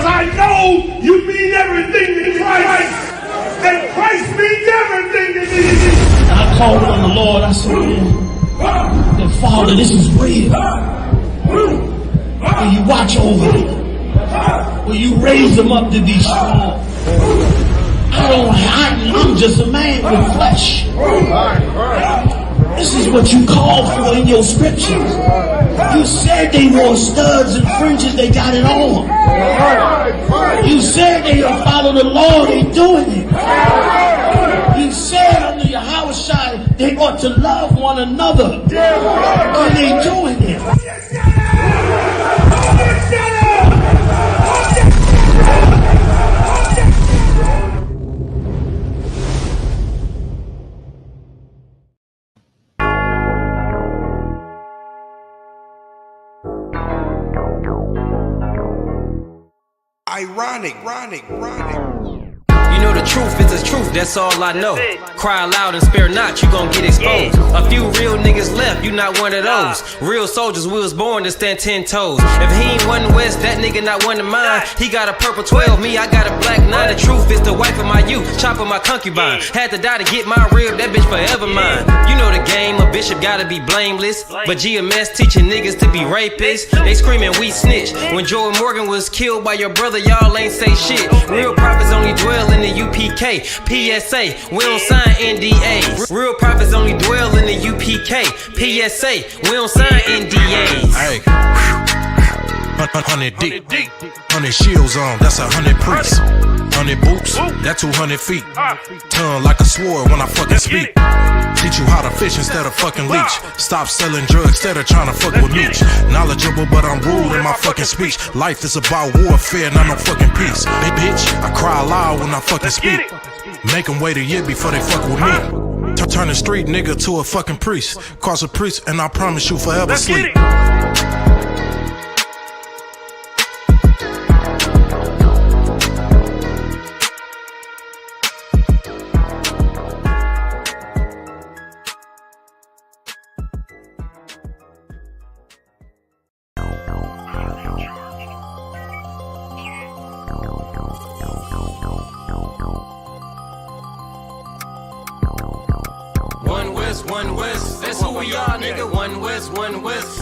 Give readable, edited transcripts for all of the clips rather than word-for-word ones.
because I know you mean everything to Christ. And Christ means everything to me. And I called on the Lord. I said, that Father, this is real. Will you watch over them? Will you raise them up to be strong? I'm just a man with flesh. This is what you called for in your scriptures. You said they wore studs and fringes, they got it on. You said they will follow the Lord, they doing it. You said under your house shine, they ought to love one another. And they doing it. Ironic. You know the truth is the truth, that's all I know. Cry loud and spare not, you gon' get exposed. A few real niggas left, you not one of those. Real soldiers, we was born to stand 10 toes. If he ain't one West, that nigga not one of mine. He got a purple 12, me, I got a black 9. The truth is the wife of my youth, chopping my concubine. Had to die to get my rib, that bitch forever mine. You know the game, a bishop gotta be blameless. But GMS teaching niggas to be rapists. They screaming we snitch. When Joey Morgan was killed by your brother, y'all ain't say shit. Real prophets only dwell in the UPK, PSA, we don't sign NDAs. Real prophets only dwell in the UPK, PSA, we don't sign NDAs. Hey, 100 deep, 100 shields on, that's 100 priests. 100 boots, that's 200 feet. Tongue like a sword when I fucking speak. Teach you how to fish instead of fucking leech. Stop selling drugs instead of trying to fuck with me. Knowledgeable, but I'm rude in my fucking speech. Life is about warfare, not no fucking peace. Hey bitch, I cry loud when I fucking speak. Make them wait a year before they fuck with me. Turn a street nigga to a fucking priest. Cause a priest and I promise you forever sleep. One West, that's who we are, nigga. One West.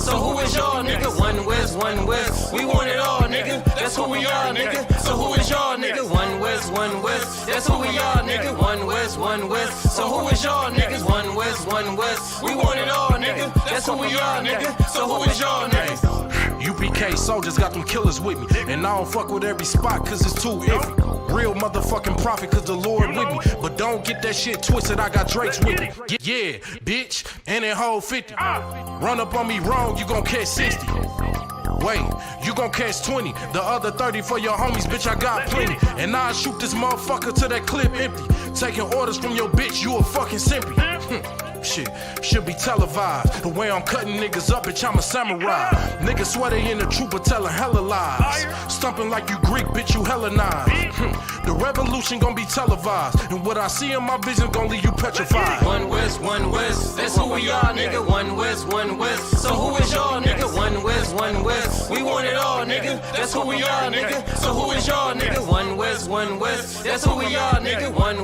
So who is y'all, nigga? One West. We want it all, nigga. That's who we are, nigga. So who is y'all, nigga? One West. That's who we are, nigga. One West. So who is y'all, niggas? One West. We want it all, nigga. That's who we are, nigga. So who is y'all, niggas? UPK soldiers got them killers with me. And I don't fuck with every spot cause it's too iffy. Real motherfucking prophet cause the Lord with me. But don't get that shit twisted, I got Drake's with me. Yeah, bitch, and that whole 50. Run up on me wrong, you gon' catch 60. Wait, you gon' catch 20. The other 30 for your homies, bitch, I got plenty. And I'll shoot this motherfucker till that clip empty. Taking orders from your bitch, you a fucking simpy. Shit, should be televised. The way I'm cutting niggas up, bitch, I'm a samurai. Niggas swear they in the truth, but telling hella lies. Stumping like you Greek, bitch, you Hellenized. The revolution gon' be televised. And what I see in my vision gon' leave you petrified. One West, that's who we are, nigga. One West. So who is y'all, nigga? One West. We want it all, nigga. That's who we are, nigga. So who is y'all, nigga? One West. That's who we are, nigga. One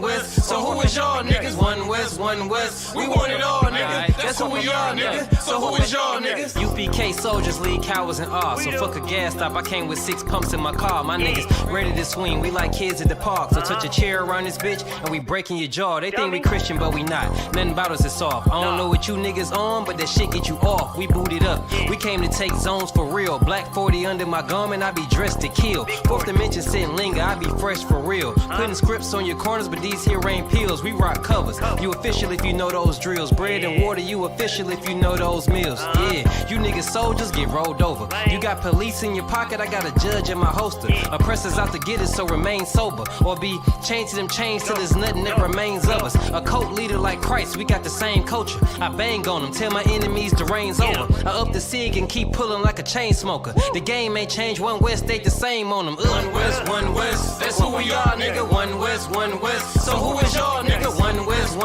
West. So who is y'all, niggas? One West. We want it all, nigga. That's who we are, nigga. So who is y'all, niggas? UPK soldiers lead cowards and all. So fuck a gas stop. I came with 6 pumps in my car. My niggas ready to swing. We like kids at the park. So touch a chair around this bitch and we breaking your jaw. They think we Christian, but we not. Nothing about us is soft. I don't know what you niggas on, but that shit get you off. We booted up. We came to take zones for real. Black 40 under my garment. I be dressed to kill. Fourth dimension sitting linger. I be fresh for real. Putting scripts on your corners, but these here ain't pills. We rock covers. You official if you know those drills. Bread and water, you official if you know those meals. Yeah, you niggas soldiers get rolled over. You got police in your pocket, I got a judge in my holster. Oppressors out to get us, so remain sober. Or be chained to them chains till there's nothing that remains of us. A cult leader like Christ, we got the same culture. I bang on them, tell my enemies the reign's over. I up the sig and keep pulling like a chain smoker. The game ain't changed, One West stayed the same on them. One West, that's who we are, nigga. One West. So who is y'all, nigga? One West.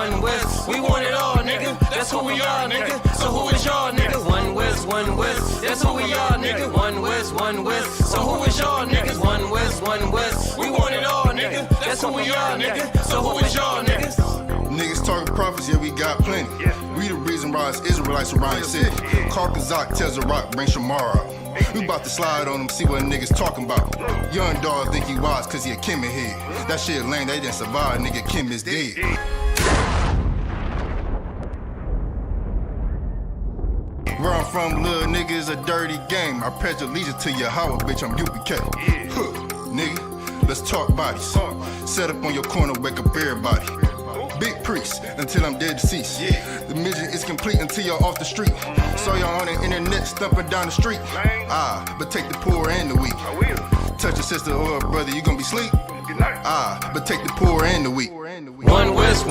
We want it all, nigga. That's who we are, nigga. So who is y'all, nigga? One West. That's who we are, nigga. One West. West, one West. So who is y'all niggas? One West, one West. We want it all, nigga. That's who we are, nigga. So who is y'all niggas? Niggas talking prophets, yeah, we got plenty. We the reason why it's Israelites around your city. Call Kazak, tells the rock, bring Shamar out. We about to slide on them, see what niggas talking about. Young dog think he wise cause he a Kim head. That shit lame, they didn't survive, nigga, Kim is dead. Where I'm from, little nigga, is a dirty game. I pledge allegiance to Yahweh, bitch, I'm UPK. Huh, nigga, let's talk bodies. Set up on your corner, wake up everybody. Big priest, until I'm dead deceased. The mission is complete until y'all off the street. Saw y'all on the internet, stumping down the street. But take the poor and the weak. Touch your sister or a brother, you gon' be sleep. But take the poor and the weak. One West,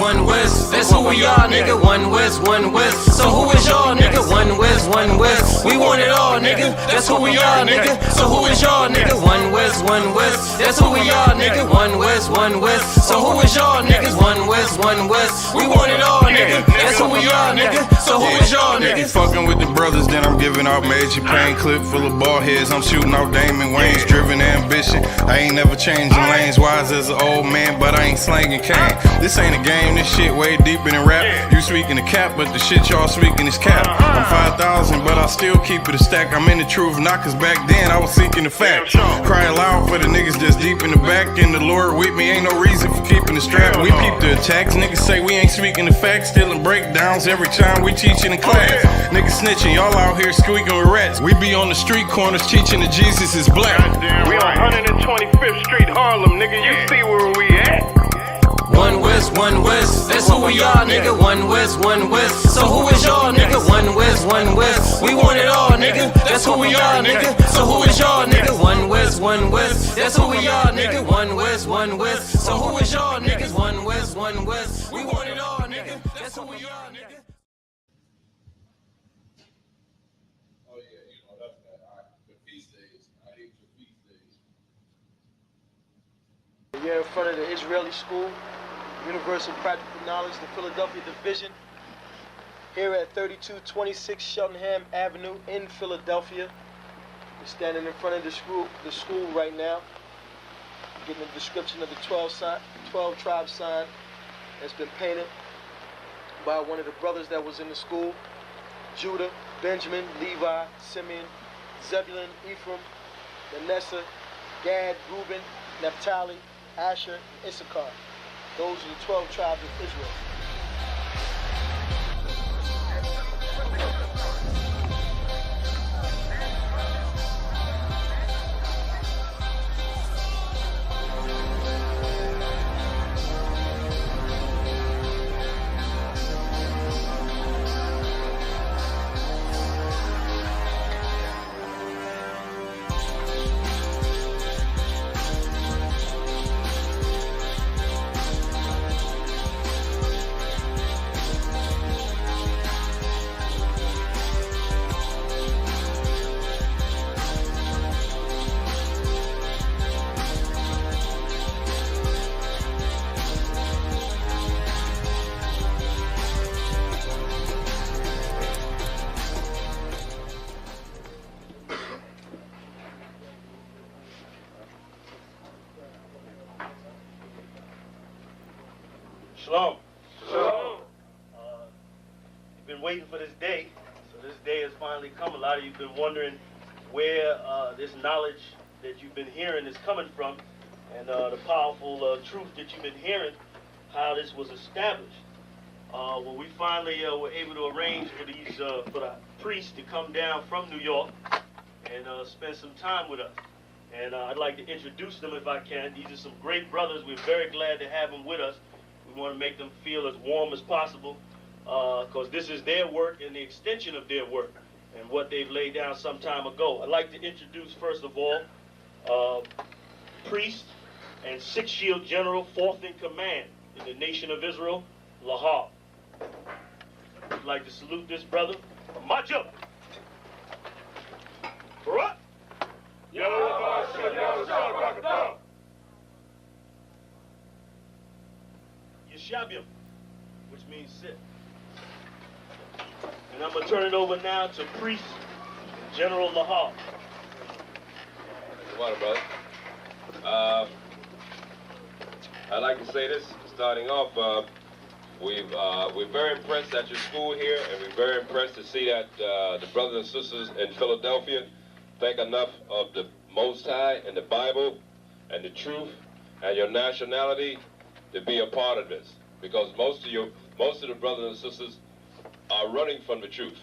that's who we are, nigga. One West, one West. So who is y'all, nigga? One West, one West. We want it all, nigga. That's who we are, nigga. So who is y'all, nigga? One West, one West. That's who we are, nigga. One West, one West. So who is y'all, niggas? One West, one West. We want it all, nigga. That's who we are, nigga. So who is y'all, niggas? Fucking with the brothers, then I'm giving out major pain. Clip full of ball heads, I'm shooting out Damon Wayne's. Driven ambition, I ain't never changing lanes. Wise as an old man, but I ain't slanging cane. This ain't a game, this shit way deeper than rap. You speaking the cap, but the shit y'all speaking is cap. I'm 5,000, but I still keep it a stack. I'm in the truth, not cause back then I was seeking the facts. Cry aloud for the niggas that's deep in the back. And the Lord with me, ain't no reason for keeping the strap. We peep the attacks, niggas say we ain't speaking the facts. Stealing breakdowns every time we teaching in class. Niggas snitching, y'all out here squeaking with rats. We be on the street corners teaching that Jesus is black. We on 125th Street, Harlem, nigga, you see where we at? One West, that's who we are, nigga. One West, one West. So who is y'all, nigga? One West, one West. We want it all, nigga. That's who we are, nigga. So who is y'all, nigga? One West, one West. That's who we are, nigga. One West, one West. So who is y'all, niggas? One West, one West. We want it all, nigga. That's who we are, nigga. Oh yeah, you know that's that. The feast days. I hate your feast days. We're in front of the Israeli School, Universal Practical Knowledge, the Philadelphia Division, here at 3226 Cheltenham Avenue in Philadelphia. We're standing in front of the school right now, getting a description of the 12 tribe sign that's been painted by one of the brothers that was in the school: Judah, Benjamin, Levi, Simeon, Zebulun, Ephraim, Manasseh, Gad, Reuben, Naphtali, Asher, Isupk. Those are the 12 tribes of Israel. Shalom. Shalom. You've been waiting for this day, so this day has finally come. A lot of you have been wondering where this knowledge that you've been hearing is coming from, and the powerful truth that you've been hearing, how this was established. Well, we finally were able to arrange for the priests to come down from New York and spend some time with us. And I'd like to introduce them if I can. These are some great brothers. We're very glad to have them with us. We want to make them feel as warm as possible, because this is their work and the extension of their work and what they've laid down some time ago. I'd like to introduce, first of all, priest and Sixth Shield General, 4th in command in the nation of Israel, Lahab. I'd like to salute this brother. Macho. Barak. Yeshabim, which means sit. And I'm going to turn it over now to Priest General Lahab. water, brother. I'd like to say this, starting off, we're very impressed at your school here, and we're very impressed to see that the brothers and sisters in Philadelphia think enough of the Most High and the Bible and the truth and your nationality to be a part of this, because most of the brothers and sisters are running from the truth.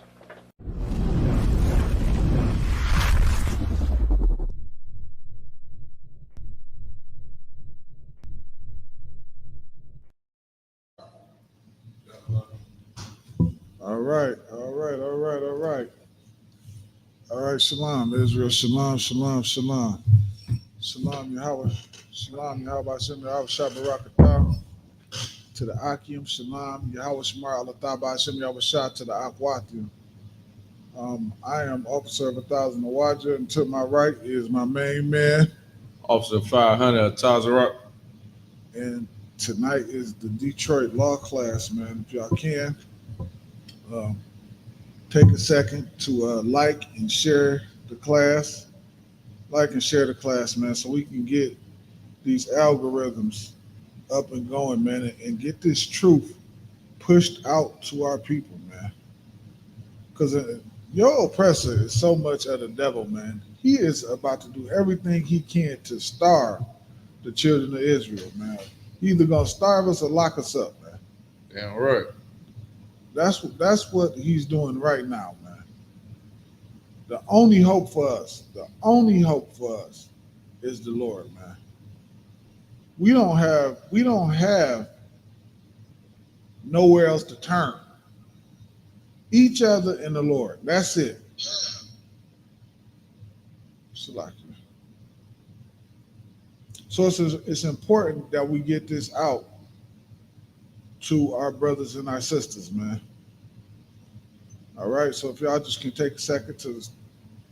All right. All right, shalom, Israel, shalom. Shalom, Yahweh, Shem, Yahweh, Shabbarakatah, to the Akim, shalom, Yahweh, Shemar, Allah, Shem, Yahweh, Shah, to the Akwatim. I am Officer of 1,000 Awaja, and to my right is my main man, Officer 500 Tazarak. and tonight is the Detroit Law class, man. If y'all can, take a second to like and share the class. Like and share the class, man, so we can get these algorithms up and going, man, and get this truth pushed out to our people, man. Because your oppressor is so much of the devil, man. He is about to do everything he can to starve the children of Israel, man. He either gonna starve us or lock us up, man. Damn right. That's what he's doing right now, man. The only hope for us is the Lord, man. We don't have nowhere else to turn. Each other and the Lord. That's it. So it's important that we get this out to our brothers and our sisters, man. All right, so if y'all just can take a second to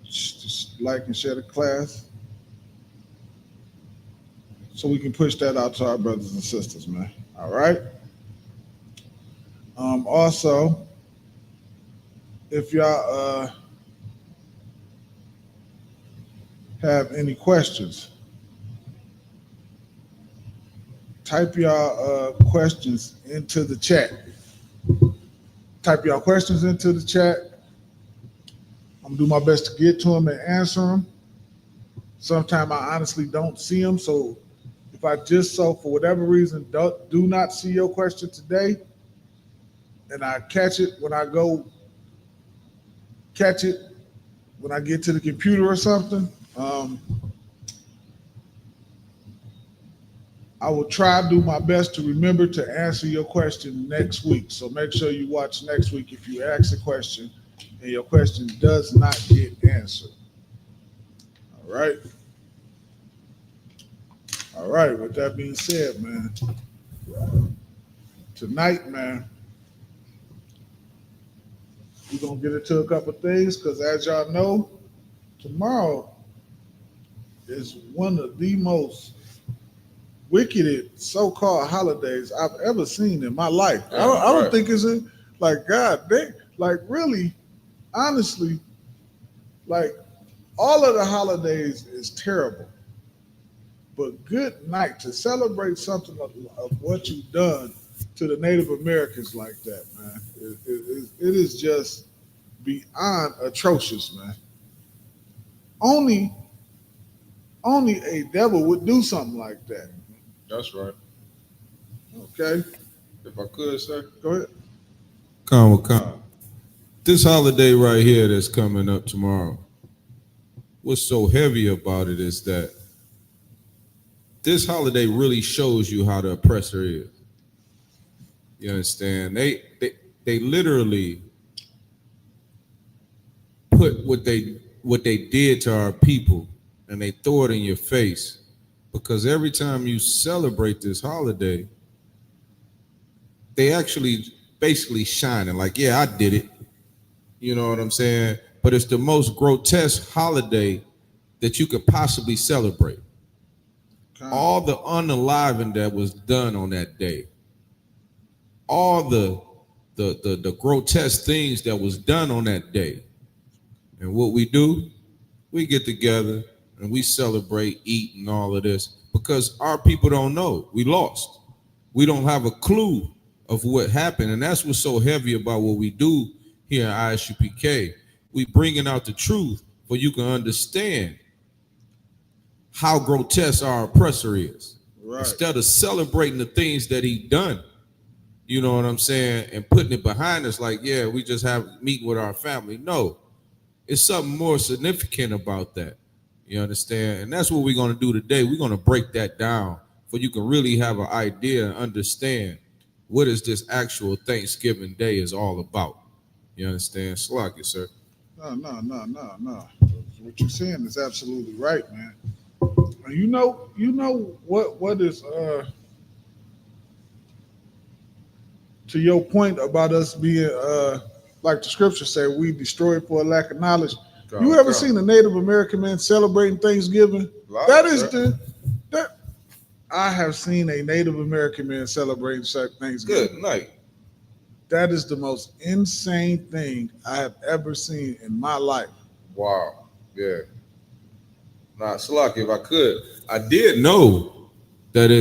just like and share the class so we can push that out to our brothers and sisters, man. All right. Also, if y'all have any questions, type y'all questions into the chat. Type y'all questions into the chat. I'm gonna do my best to get to them and answer them. Sometimes I honestly don't see them, so if I just for whatever reason do not see your question today, and I catch it when I get to the computer or something, I will try to do my best to remember to answer your question next week. So make sure you watch next week if you ask a question and your question does not get answered. All right. All right. With that being said, man, tonight, man, we're going to get into a couple things because as y'all know, tomorrow is one of the most wicked so-called holidays I've ever seen in my life. I don't think it's like God, really, honestly, like all of the holidays is terrible. But good night to celebrate something of what you've done to the Native Americans like that, man. It is just beyond atrocious, man. Only a devil would do something like that. That's right. Okay. If I could, sir. Go ahead. Come. This holiday right here that's coming up tomorrow, what's so heavy about it is that this holiday really shows you how the oppressor is. You understand? They literally put what they did to our people and they throw it in your face. Because every time you celebrate this holiday, they actually basically shining like, yeah, I did it. You know what I'm saying? But it's the most grotesque holiday that you could possibly celebrate. All the unaliving that was done on that day, all the grotesque things that was done on that day. And what we do, we get together and we celebrate, eat, and all of this because our people don't know. We lost. We don't have a clue of what happened, and that's what's so heavy about what we do here at ISUPK. We bringing out the truth for you can understand how grotesque our oppressor is. Right. Instead of celebrating the things that he done, you know what I'm saying, and putting it behind us like, yeah, we just have meeting with our family. No, it's something more significant about that. You understand? And that's what we're going to do today. We're going to break that down so you can really have an idea and understand what is this actual Thanksgiving Day is all about. You understand? Slack it, sir. No. What you're saying is absolutely right, man. You know what is to your point about us being like the scripture say, we destroyed for a lack of knowledge. You ever seen a Native American man celebrating Thanksgiving? I have seen a Native American man celebrating Thanksgiving. Good night. That is the most insane thing I have ever seen in my life. Wow. Yeah. Nah, Slack, if I could, I did know that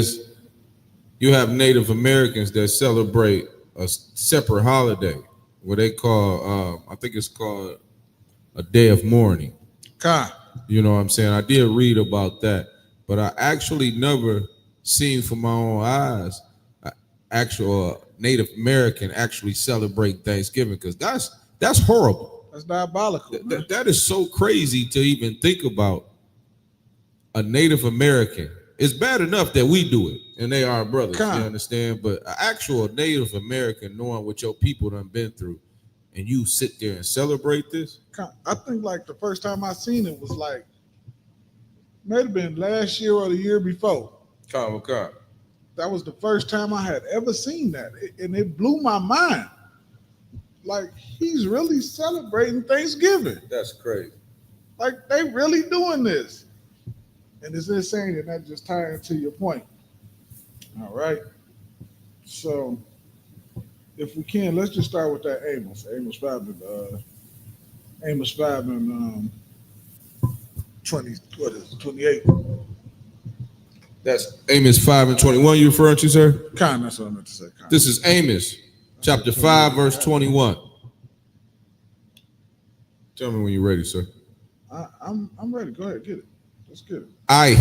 you have Native Americans that celebrate a separate holiday what they call, I think it's called a day of mourning. You know what I'm saying? I did read about that, but I actually never seen from my own eyes actual Native American actually celebrate Thanksgiving, because that's horrible. That's diabolical. That is so crazy to even think about. A Native American. It's bad enough that we do it and they are brothers, you understand? But an actual Native American knowing what your people done been through and you sit there and celebrate this? I think like the first time I seen it was like, may have been last year or the year before. That was the first time I had ever seen that. And it blew my mind. Like, he's really celebrating Thanksgiving. That's crazy. Like, they really doing this. And it's insane, and that just ties into your point. All right. So, if we can, let's just start with that Amos 5 and 28. That's Amos 5 and 21 you referring to, sir? That's what I meant to say. This is Amos, chapter 5, verse 21. Tell me when you're ready, sir. I'm ready. Go ahead, get it. Let's get it. I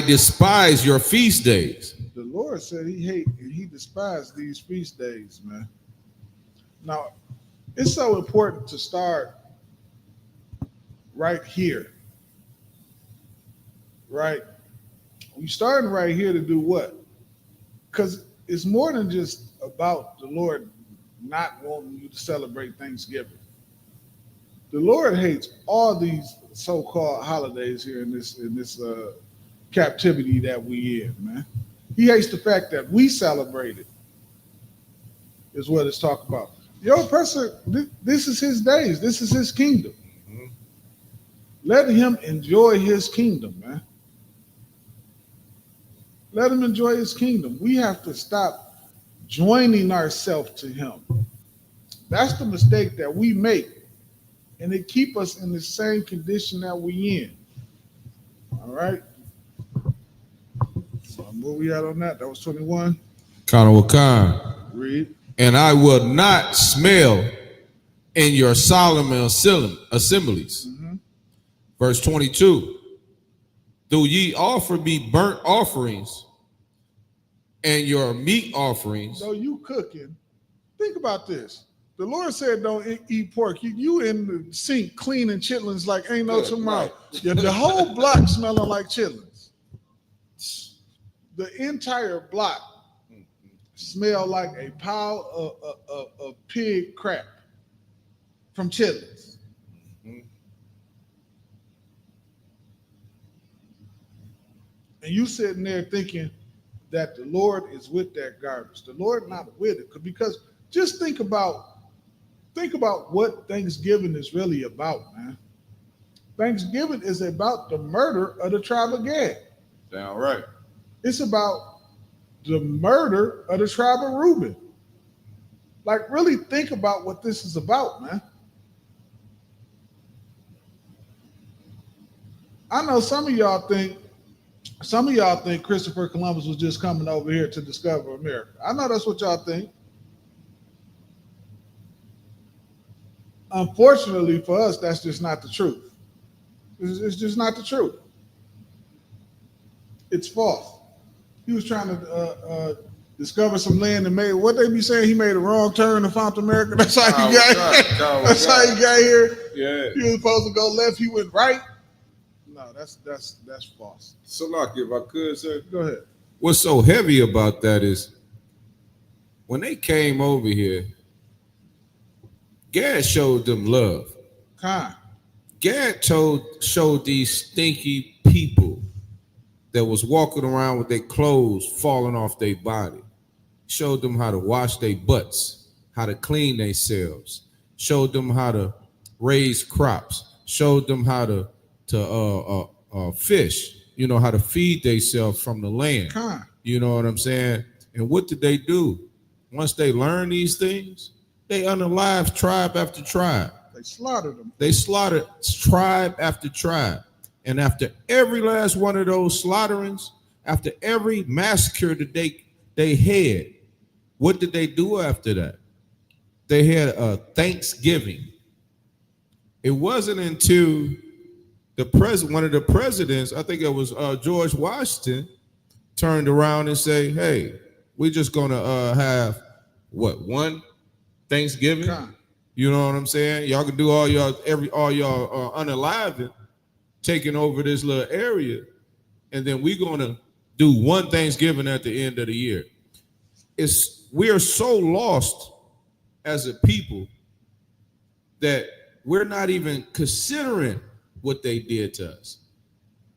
despise your feast days. The Lord said he hate and he despised these feast days, man. Now, it's so important to start right here. Right? We're starting right here to do what? Because it's more than just about the Lord not wanting you to celebrate Thanksgiving. The Lord hates all these so-called holidays here in this captivity that we in, man. He hates the fact that we celebrate it, is what it's talking about. Your oppressor, this is his days. This is his kingdom. Mm-hmm. Let him enjoy his kingdom, man. Let him enjoy his kingdom. We have to stop joining ourselves to him. That's the mistake that we make. And it keep us in the same condition that we in. All right. So where we at on that? That was 21. Read. And I will not smell in your solemn assemblies. Mm-hmm. Verse 22. Do ye offer me burnt offerings and your meat offerings? So you cooking. Think about this. The Lord said don't eat pork. You in the sink cleaning chitlins like ain't no tomorrow. Right. The whole block smelling like chitlins. The entire block smell like a pile of pig crap from chitlins. Mm-hmm. And you sitting there thinking that the Lord is with that garbage. The Lord not with it. Because just think about what Thanksgiving is really about, man. Thanksgiving is about the murder of the tribe of Gad. Damn right. It's about the murder of the tribe of Reuben. Like, really think about what this is about, man. I know some of y'all think Christopher Columbus was just coming over here to discover America. I know that's what y'all think. Unfortunately for us, that's just not the truth. It's just not the truth. It's false. He was trying to discover some land and made what they be saying. He made a wrong turn and found America. That's how he got here. That's how he got here. Yeah. He was supposed to go left. He went right. No, that's false. Salaki, if I could, sir. Go ahead. What's so heavy about that is when they came over here, Gad showed them love. Gad showed these stinky people that was walking around with their clothes falling off their body. Showed them how to wash their butts, how to clean themselves. Showed them how to raise crops. Showed them how to fish. You know, how to feed themselves from the land. You know what I'm saying? And what did they do? Once they learned these things, they unalived tribe after tribe. They slaughtered them. They slaughtered tribe after tribe. And after every last one of those slaughterings, after every massacre that they had, what did they do after that? They had a Thanksgiving. It wasn't until one of the presidents, I think it was George Washington, turned around and say, "Hey, we're just gonna have one Thanksgiving." You know what I'm saying? Y'all can do all y'all unaliving, taking over this little area, and then we're gonna do one Thanksgiving at the end of the year. We are so lost as a people that we're not even considering what they did to us.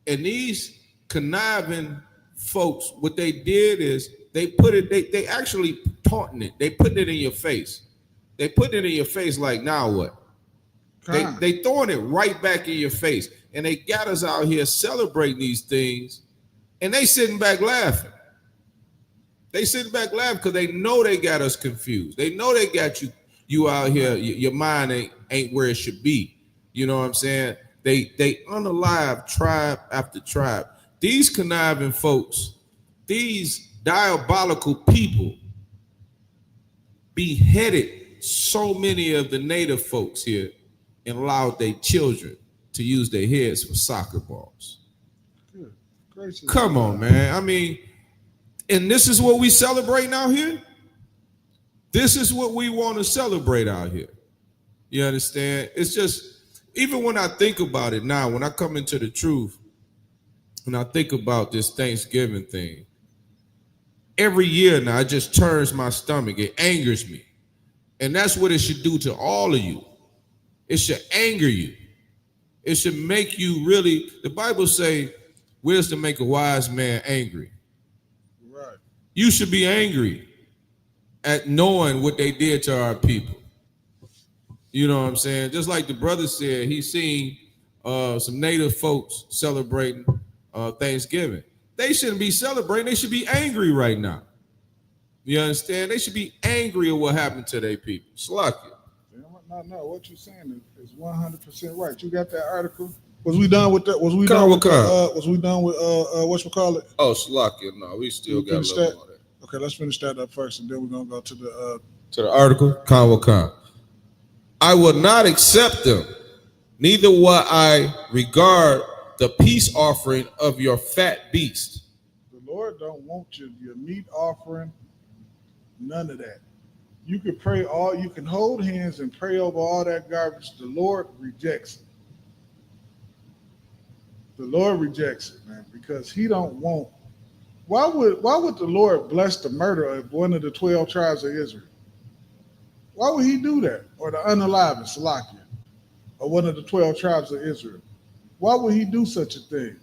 And these conniving folks, what they did is they actually taunting it. They putting it in your face. They put it in your face like, now what? They throwing it right back in your face. And they got us out here celebrating these things, and they sitting back laughing. They sitting back laughing because they know they got us confused. They know they got you out here, your mind ain't where it should be. You know what I'm saying? They unalive tribe after tribe. These conniving folks, these diabolical people beheaded so many of the native folks here and allowed their children to use their heads for soccer balls. Come on, man. I mean, and this is what we celebrate out here? This is what we want to celebrate out here. You understand? It's just, even when I think about it now, when I come into the truth, when I think about this Thanksgiving thing, every year now, it just turns my stomach. It angers me. And that's what it should do to all of you. It should anger you. It should make you really, the Bible say, wisdom make a wise man angry. Right. You should be angry at knowing what they did to our people. You know what I'm saying? Just like the brother said, he seen some native folks celebrating Thanksgiving. They shouldn't be celebrating. They should be angry right now. You understand? They should be angry at what happened to their people. Slack it. No. What you're saying is 100% right. You got that article? Was we done with that? Was we done with whatchamacallit? Oh, slack it. No, we still got a little more there. Okay, let's finish that up first, and then we're gonna go to the article. Con. I will not accept them, neither will I regard the peace offering of your fat beast. The Lord don't want your meat offering, none of that. You can pray you can hold hands and pray over all that garbage. The Lord rejects it. The Lord rejects it, man, because he don't want. Why would the Lord bless the murder of one of the 12 tribes of Israel? Why would he do that? Or the unalive in Salakia, or one of the 12 tribes of Israel? Why would he do such a thing?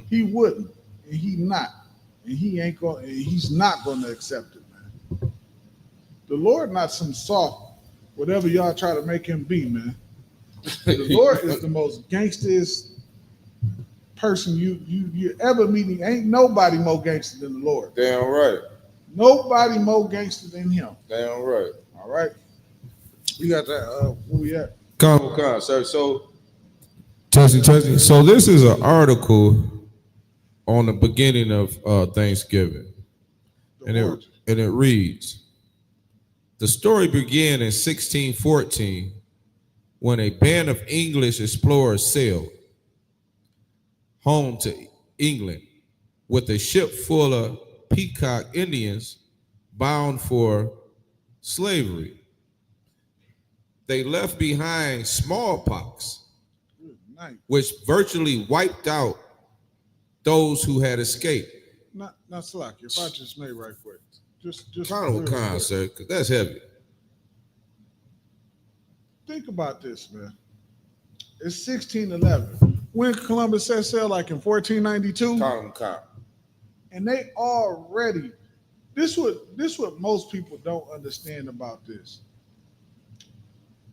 He wouldn't, and he not, and he's not going to accept it, man. The Lord not some soft, whatever y'all try to make him be, man. The Lord is the most gangsterest person you ever meeting. Ain't nobody more gangster than the Lord. Damn right. Nobody more gangster than him. Damn right. All right. We got that. Where we at? Con, sir. So Testing, testing. So this is an article on the beginning of Thanksgiving, and it reads: the story began in 1614 when a band of English explorers sailed home to England with a ship full of Peacock Indians bound for slavery. They left behind smallpox, which virtually wiped out those who had escaped. Not slack. If I just may right quick. Just Con, sir, because that's heavy. Think about this, man. It's 1611. When Columbus set sail, like in 1492? Con. And they already, this what most people don't understand about this,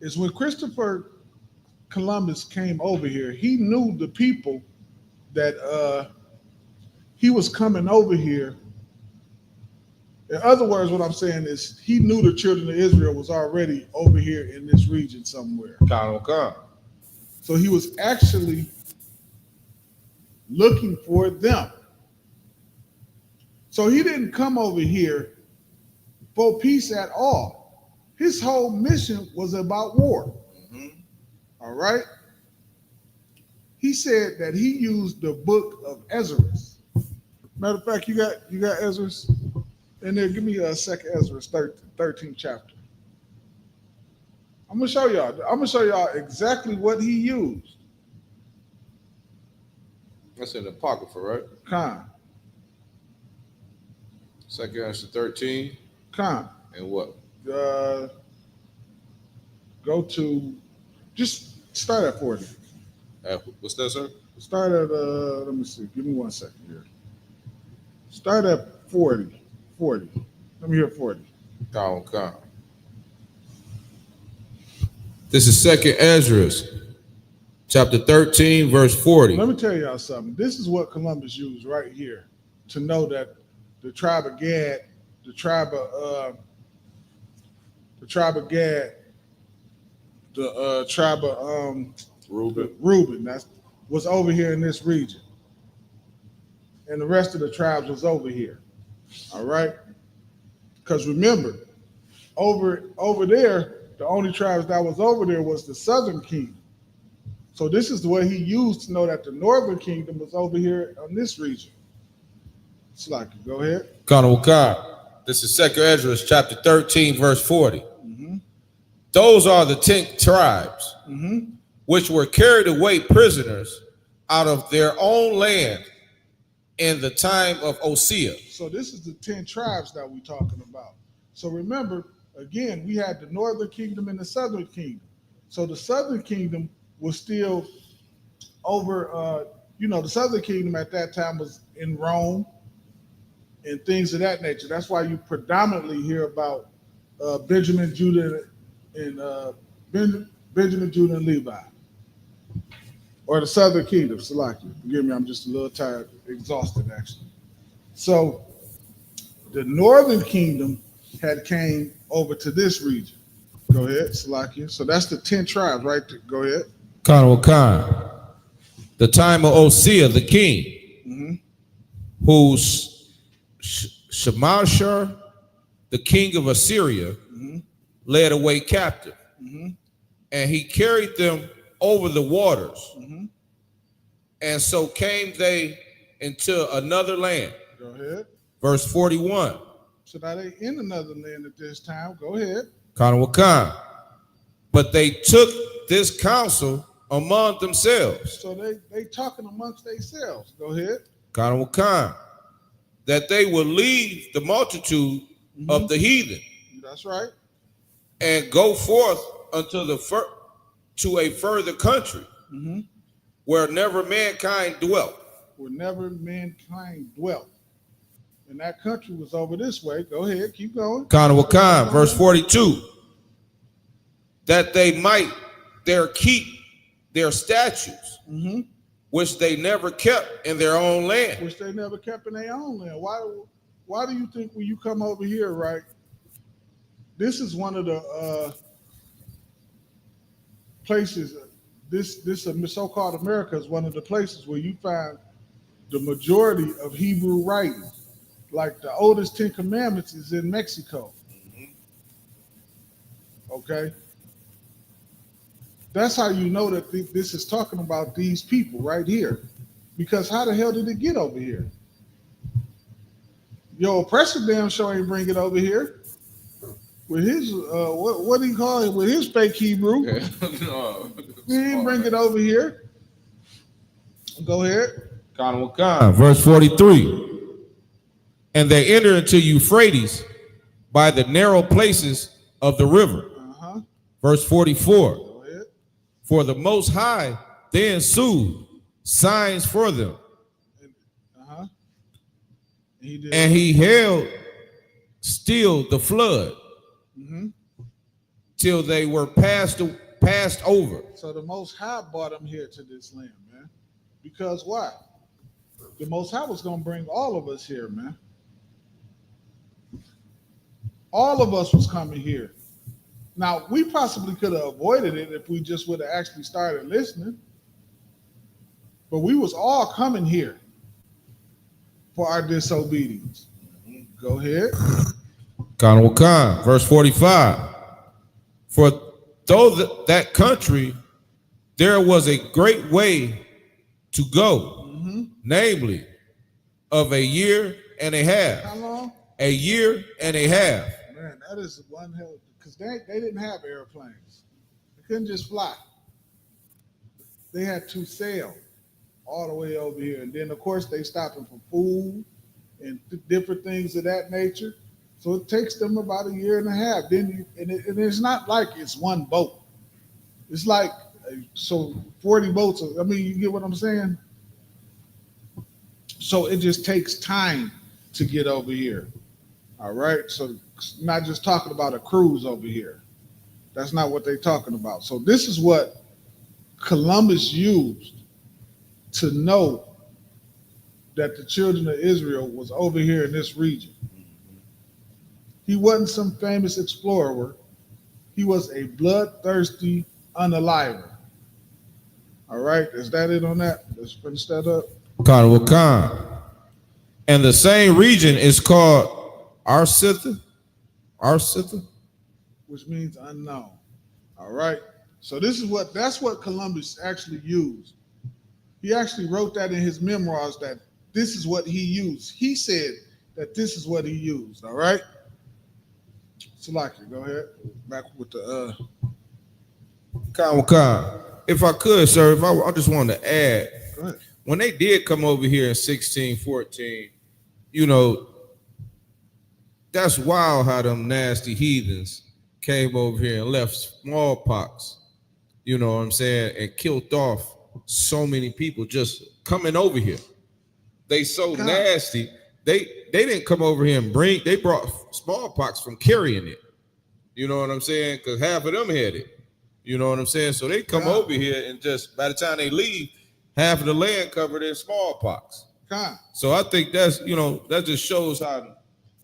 is when Christopher Columbus came over here, he knew the people that he was coming over here. In other words, what I'm saying is he knew the children of Israel was already over here in this region somewhere. Con. So he was actually looking for them. So he didn't come over here for peace at all. His whole mission was about war. All right? He said that he used the book of Ezra. Matter of fact, you got Ezra in there. Give me a second Ezra 13th chapter. I'm gonna show y'all exactly what he used. That's in the Apocrypha, right? Con. Second Ezra 13. Con. And what? Go to, just start at 40. What's that, sir? Start at, let me see. Give me 1 second here. Start at 40. 40. Let me hear 40. Con. This is Second Ezra, chapter 13, verse 40. Let me tell y'all something. This is what Columbus used right here to know that the tribe of Gad, the tribe of Reuben, was over here in this region. And the rest of the tribes was over here. All right? Because remember, over there, the only tribes that was over there was the southern kingdom. So this is the way he used to know that the northern kingdom was over here on this region. Slacky, go ahead. This is Second Ezra, chapter 13, verse 40. Those are the 10 tribes which were carried away prisoners out of their own land in the time of Hosea. So this is the 10 tribes that we're talking about. So remember, again, we had the northern kingdom and the southern kingdom. So the southern kingdom was still over, the southern kingdom at that time was in Rome and things of that nature. That's why you predominantly hear about Benjamin, Judah, and Levi. Or the southern kingdom, Salaki. Forgive me, I'm just a little tired, exhausted actually. So the northern kingdom had came over to this region. Go ahead, Salakia. So that's the 10 tribes, right? Go ahead. The time of Hosea, the king, whose Shamashar, the king of Assyria, led away captive. And he carried them over the waters. And so came they into another land. Go ahead. Verse 41. So now they in another land at this time. Go ahead. But they took this counsel among themselves. So they talking amongst themselves. Go ahead. That they will leave the multitude of the heathen. That's right. And go forth unto to a further country where never mankind dwelt. Where never mankind dwelt. And that country was over this way. Go ahead, keep going. Verse 42. That they might there keep their statutes, which they never kept in their own land. Which they never kept in their own land. Why do you think when you come over here, right? This is one of the places this so-called America is one of the places where you find the majority of Hebrew writing. Like the oldest 10 Commandments is in Mexico. Okay? That's how you know that this is talking about these people right here. Because how the hell did it get over here? Your oppressor damn sure ain't bring it over here. With his, what do you call it? With his fake Hebrew. Yeah. No. He ain't bring it over here. Go ahead. Verse 43. And they enter into Euphrates by the narrow places of the river. Verse 44. For the Most High then ensued signs for them. And he held still the flood till they were passed over. So the Most High brought them here to this land, man. Because why? The Most High was going to bring all of us here, man. All of us was coming here. Now, we possibly could have avoided it if we just would have actually started listening. But we was all coming here for our disobedience. Go ahead. Verse 45. For though that country, there was a great way to go, namely, of a year and a half. How long? A year and a half. Man, that is one hell, because they didn't have airplanes. They couldn't just fly. They had to sail all the way over here. And then, of course, they stopping for food and different things of that nature. So it takes them about a year and a half. Then and it's not like it's one boat. It's like, 40 boats. I mean, you get what I'm saying? So it just takes time to get over here. All right? So it's not just talking about a cruise over here. That's not what they're talking about. So this is what Columbus used to know that the children of Israel was over here in this region. He wasn't some famous explorer. He was a bloodthirsty unaliver. All right, is that it on that? Let's finish that up. And the same region is called Arsitha, which means unknown. All right. So that's what Columbus actually used. He actually wrote that in his memoirs that this is what he used. He said that this is what he used. All right. Salaki, go ahead. Back with the If I could, sir, I just wanted to add, go ahead. When they did come over here in 1614, that's wild how them nasty heathens came over here and left smallpox, you know what I'm saying, and killed off so many people just coming over here. They so nasty. They didn't come over here and they brought smallpox from carrying it. You know what I'm saying? Because half of them had it. You know what I'm saying? So they come over here and just, by the time they leave, half of the land covered in smallpox. So I think that's, that just shows how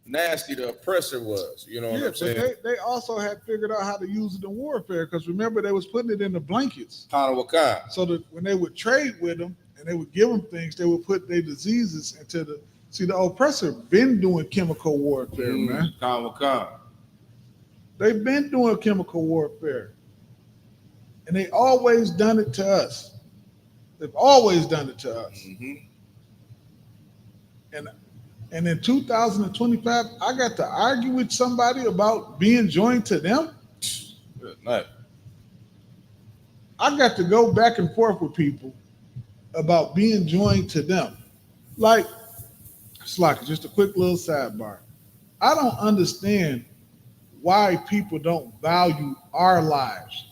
nasty the oppressor was. You know what I'm saying? They also had figured out how to use it in warfare, because remember, they was putting it in the blankets. So that when they would trade with them and they would give them things, they would put their diseases into the... See, the oppressor been doing chemical warfare, man. They've been doing chemical warfare. And they always done it to us. They've always done it to us. And in 2025, I got to argue with somebody about being joined to them. Good night. I got to go back and forth with people about being joined to them. Like, it's like just a quick little sidebar. I don't understand why people don't value our lives.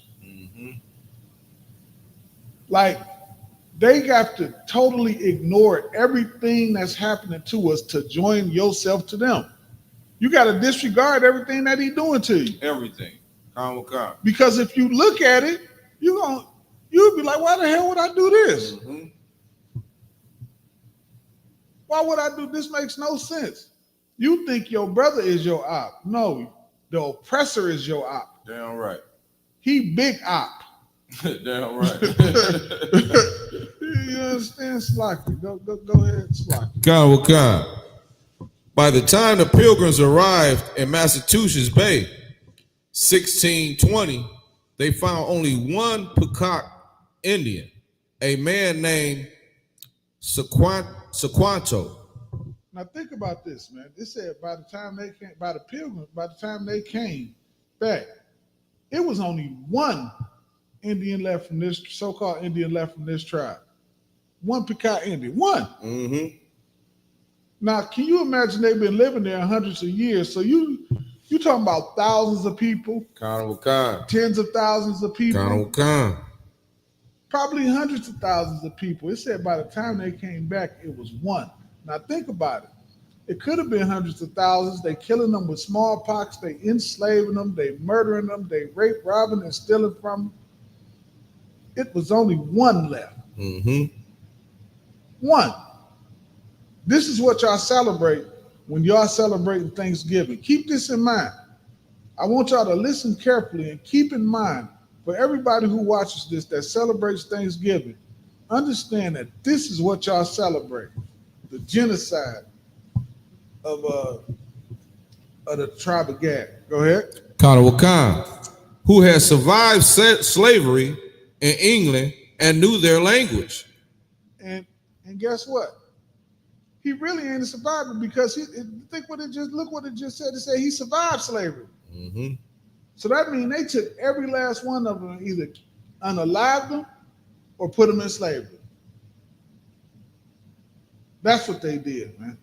Like, they got to totally ignore everything that's happening to us to join yourself to them. You got to disregard everything that he's doing to you. Everything. Because if you look at it, you'll be like, why the hell would I do this? Why would I do this? Makes no sense. You think your brother is your op. No, the oppressor is your op. Damn right. He big op. Damn right. You understand, Slocky? Go ahead, Slocky. Con. By the time the Pilgrims arrived in Massachusetts Bay, 1620, they found only one Peacock Indian, a man named Sequanto. Now think about this, man. It said by the time they came, by the Pilgrims, by the time they came back, it was only one Indian left from this so-called Indian left from this tribe. One Peacock Indian. One. Mm-hmm. Now, can you imagine they've been living there hundreds of years? So you talking about thousands of people, tens of thousands of people, probably hundreds of thousands of people. It said by the time they came back, it was one. Now think about it. It could have been hundreds of thousands. They killing them with smallpox. They enslaving them. They murdering them. They rape, robbing, and stealing from them. It was only one left. Mm-hmm. One. This is what y'all celebrate when y'all celebrating Thanksgiving. Keep this in mind. I want y'all to listen carefully and keep in mind for everybody who watches this that celebrates Thanksgiving, understand that this is what y'all celebrate. The genocide of the tribe of Gad. Go ahead. Khan, who had survived slavery in England and knew their language. And guess what? He really ain't a survivor because look what it just said. It said he survived slavery. Mm-hmm. So that means they took every last one of them and either unalived them or put them in slavery. That's what they did, man.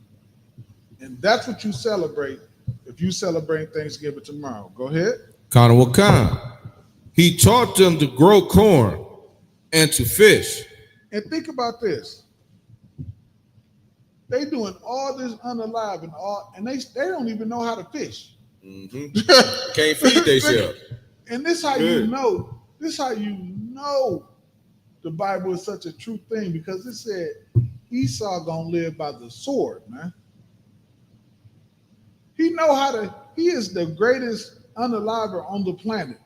And that's what you celebrate if you celebrate Thanksgiving tomorrow. Go ahead. Khan. He taught them to grow corn and to fish. And think about this. They doing all this unalive and they don't even know how to fish. Mm-hmm. Can't feed themselves. And this how you know. This how you know the Bible is such a true thing because it said Esau gonna live by the sword, man. He is the greatest unaliver on the planet,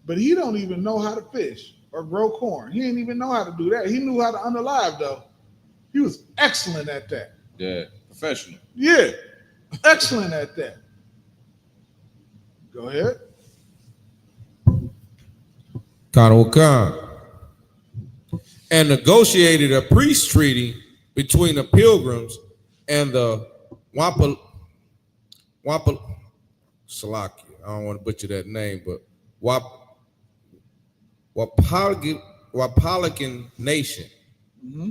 but he don't even know how to fish or grow corn. He didn't even know how to do that. He knew how to unalive though. He was excellent at that. Yeah, professional. Yeah, excellent at that. Go ahead. Khan. And negotiated a peace treaty between the Pilgrims and the Salakia. I don't want to butcher that name, but Wapalican Nation. Mm-hmm.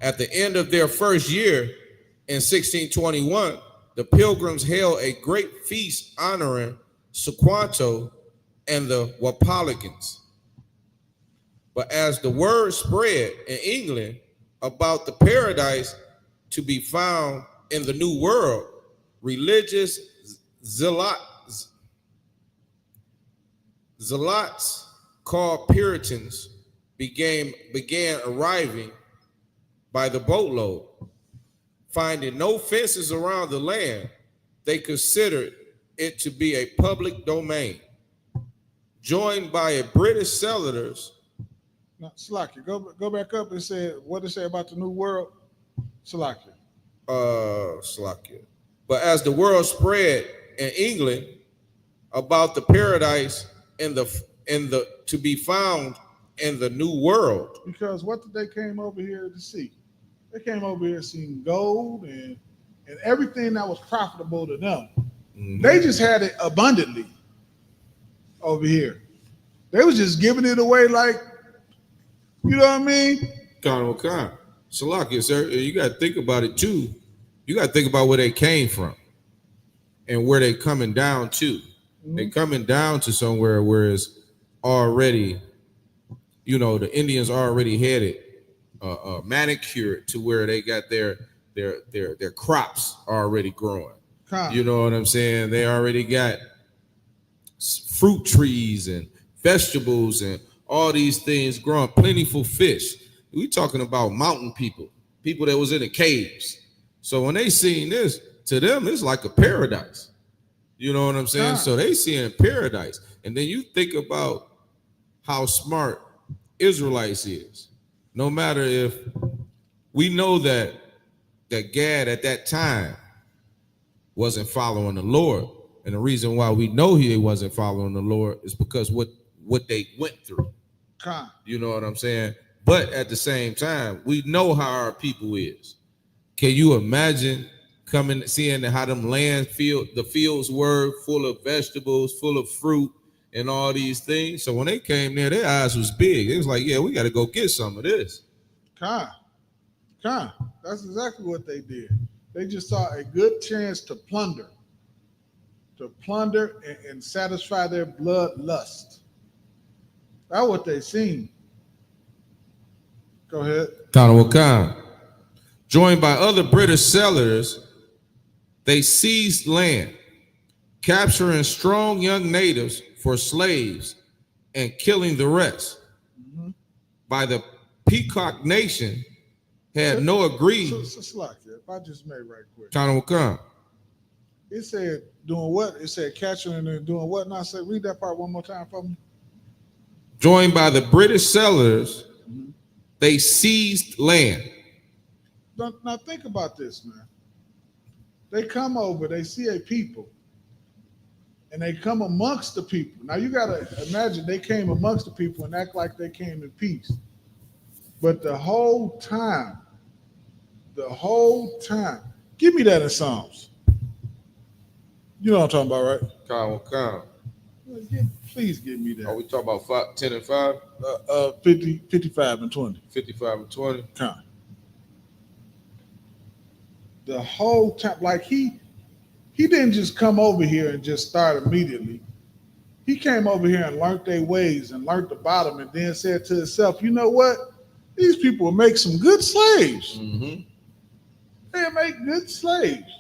At the end of their first year in 1621, the Pilgrims held a great feast honoring Sequanto and the Wapalicans. But as the word spread in England about the paradise to be found in the New World, religious zealots called Puritans began arriving by the boatload. Finding no fences around the land, they considered it to be a public domain. Joined by a British settlers. Now, Salakia, go back up and say what it say about the New World. Salakia. Salakia. But as the world spread in England about the paradise in the to be found in the New World. Because what did they came over here to see? They came over here seeing gold and everything that was profitable to them. Mm-hmm. They just had it abundantly over here. They was just giving it away like, you know what I mean? Khan. Salakia, sir, you got to think about it too. You got to think about where they came from and where they coming down to. Mm-hmm. They coming down to somewhere where it's already, the Indians already had it manicured to where they got their crops already growing. You know what I'm saying? They already got fruit trees and vegetables and all these things growing, plentiful fish. We talking about mountain people that was in the caves. So when they seen this, to them, it's like a paradise. You know what I'm saying? So they seeing paradise. And then you think about how smart Israelites is. No matter if we know that Gad at that time wasn't following the Lord. And the reason why we know he wasn't following the Lord is because what they went through. You know what I'm saying? But at the same time, we know how our people is. Can you imagine seeing how them the fields were full of vegetables, full of fruit, and all these things? So when they came there, their eyes was big. It was like, yeah, we got to go get some of this. That's exactly what they did. They just saw a good chance to plunder and satisfy their bloodlust. That's what they seen. Go ahead. Khan. Joined by other British settlers, they seized land, capturing strong young natives for slaves and killing the rest. Mm-hmm. By the Peacock Nation had no agreement. If I just made right quick. Khan. It said doing what? It said capturing and doing what? Now, say read that part one more time for me. Joined by the British settlers, they seized land. Now think about this, man. They come over, they see a people, and they come amongst the people. Now you gotta imagine they came amongst the people and act like they came in peace. But the whole time, give me that in Psalms. You know what I'm talking about, right? Khan. Please give me that. Are we talking about 10 and 5? 55 and 20. 55 and 20. Khan. The whole time, like he didn't just come over here and just start immediately. He came over here and learned their ways and learned about them, and then said to himself, you know what? These people will make some good slaves. Mm-hmm. They'll make good slaves.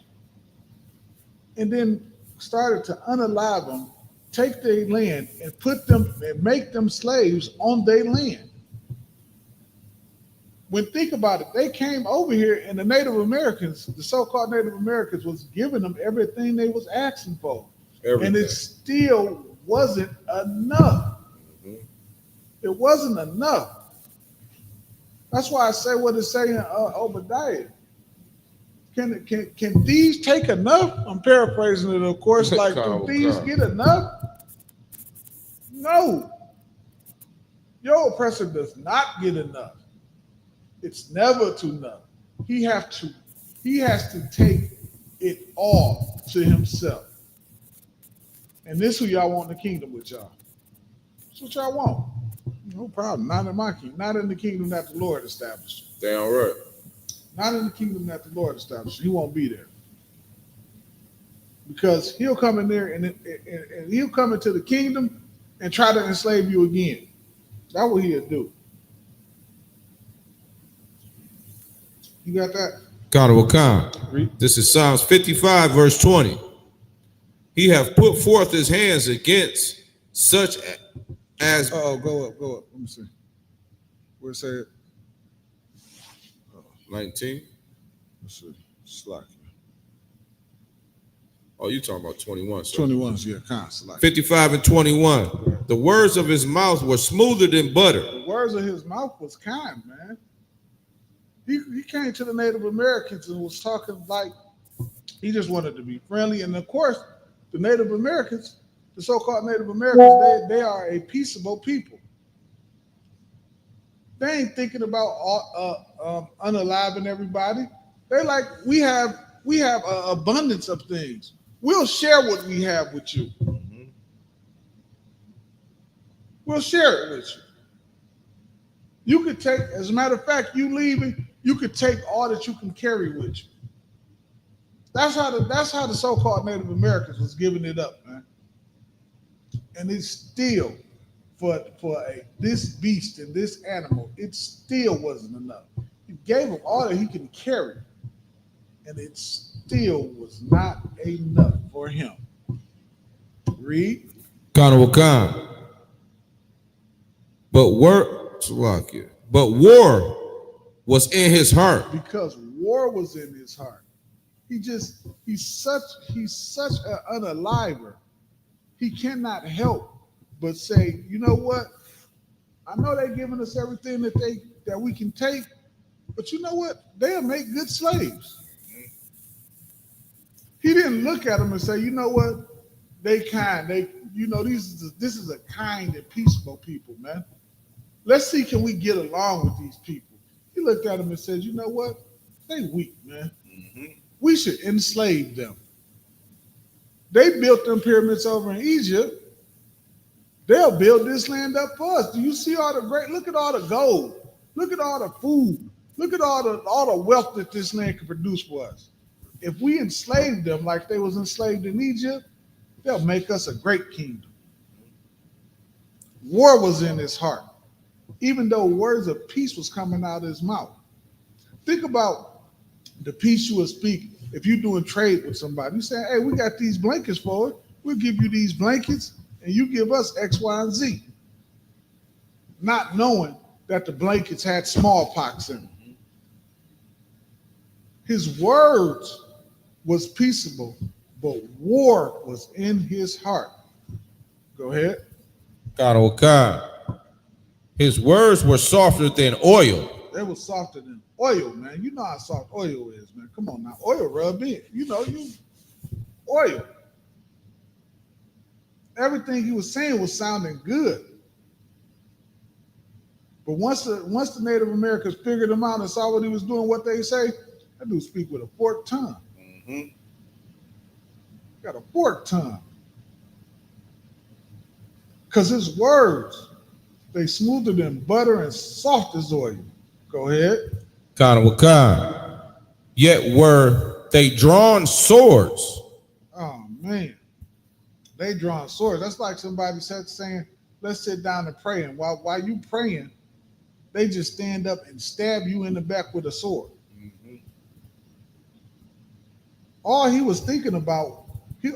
And then started to unalive them, take their land, and put them and make them slaves on their land. When think about it, they came over here and the Native Americans, the so-called Native Americans, was giving them everything they was asking for. Everything. And it still wasn't enough. Mm-hmm. It wasn't enough. That's why I say what it's saying in Obadiah. Can these take enough? I'm paraphrasing it, of course. Like, can these get enough? No. Your oppressor does not get enough. It's never too enough. He has to take it all to himself. And this is who y'all want in the kingdom with y'all. That's what y'all want. No problem. Not in my kingdom. Not in the kingdom that the Lord established. Damn right. Not in the kingdom that the Lord established. He won't be there. Because he'll come in there and he'll come into the kingdom and try to enslave you again. That's what he'll do. You got that? Khan. This is Psalms 55, verse 20. He have put forth his hands against such as... Oh, go up. Let me see. Where it say it? 19. Let's see. Slack. Oh, you talking about 21. 21's, yeah, kind 55 and 21. The words of his mouth were smoother than butter. The words of his mouth was kind, man. He came to the Native Americans and was talking like he just wanted to be friendly. And of course, the Native Americans, the so-called Native Americans, they are a peaceable people. They ain't thinking about unaliving everybody. They like, we have an abundance of things. We'll share what we have with you. Mm-hmm. We'll share it with you. You could take, as a matter of fact, you leaving, you could take all that you can carry with you. That's how the so-called Native Americans was giving it up, man. And it's still for this beast and this animal, it still wasn't enough. He gave him all that he can carry, and it still was not enough for him. Read. Khan. But war was in his heart. Because war was in his heart. He's such an unaliver. He cannot help but say, you know what? I know they're giving us everything that we can take, but you know what? They'll make good slaves. He didn't look at them and say, you know what? They kind. This is a kind and peaceful people, man. Let's see, can we get along with these people? He looked at them and said, you know what? They weak, man. We should enslave them. They built them pyramids over in Egypt. They'll build this land up for us. Do you see all the look at all the gold. Look at all the food. Look at all the wealth that this land can produce for us. If we enslave them like they was enslaved in Egypt, they'll make us a great kingdom. War was in his heart, even though words of peace was coming out of his mouth. Think about the peace you will speak if you're doing trade with somebody. You say, hey, we got these blankets for it. We'll give you these blankets, and you give us X, Y, and Z. Not knowing that the blankets had smallpox in them. His words was peaceable, but war was in his heart. Go ahead. God. His words were softer than oil. They were softer than oil, man. You know how soft oil is, man. Come on now. Oil rub in. Oil. Everything he was saying was sounding good. But once the Native Americans figured him out and saw what he was doing, what they say, that dude speak with a forked tongue. Got a forked tongue. Because his words, they smoother than butter and soft as oil. Go ahead. Yet were they drawn swords. Oh, man. They drawn swords. That's like somebody saying, let's sit down and pray. And while you praying, they just stand up and stab you in the back with a sword. All he was thinking about,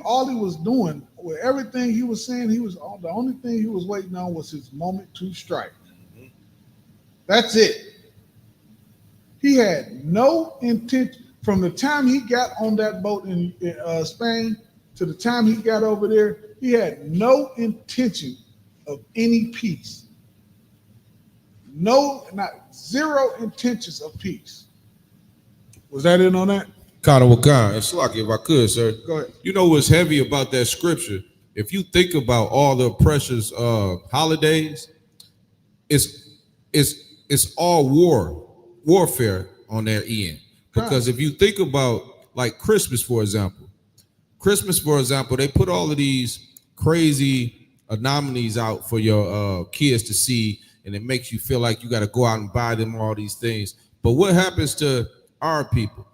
all he was doing, with everything he was saying, the only thing he was waiting on was his moment to strike. That's it. He had no intent from the time he got on that boat in Spain to the time he got over there. He had no intention of any peace. Zero intentions of peace. Was that in on that? It's lucky if I could, sir. Go ahead. You know what's heavy about that scripture? If you think about all the precious holidays, it's all warfare on their end. Because if you think about like Christmas, for example, they put all of these crazy anomalies out for your kids to see, and it makes you feel like you got to go out and buy them all these things. But what happens to our people?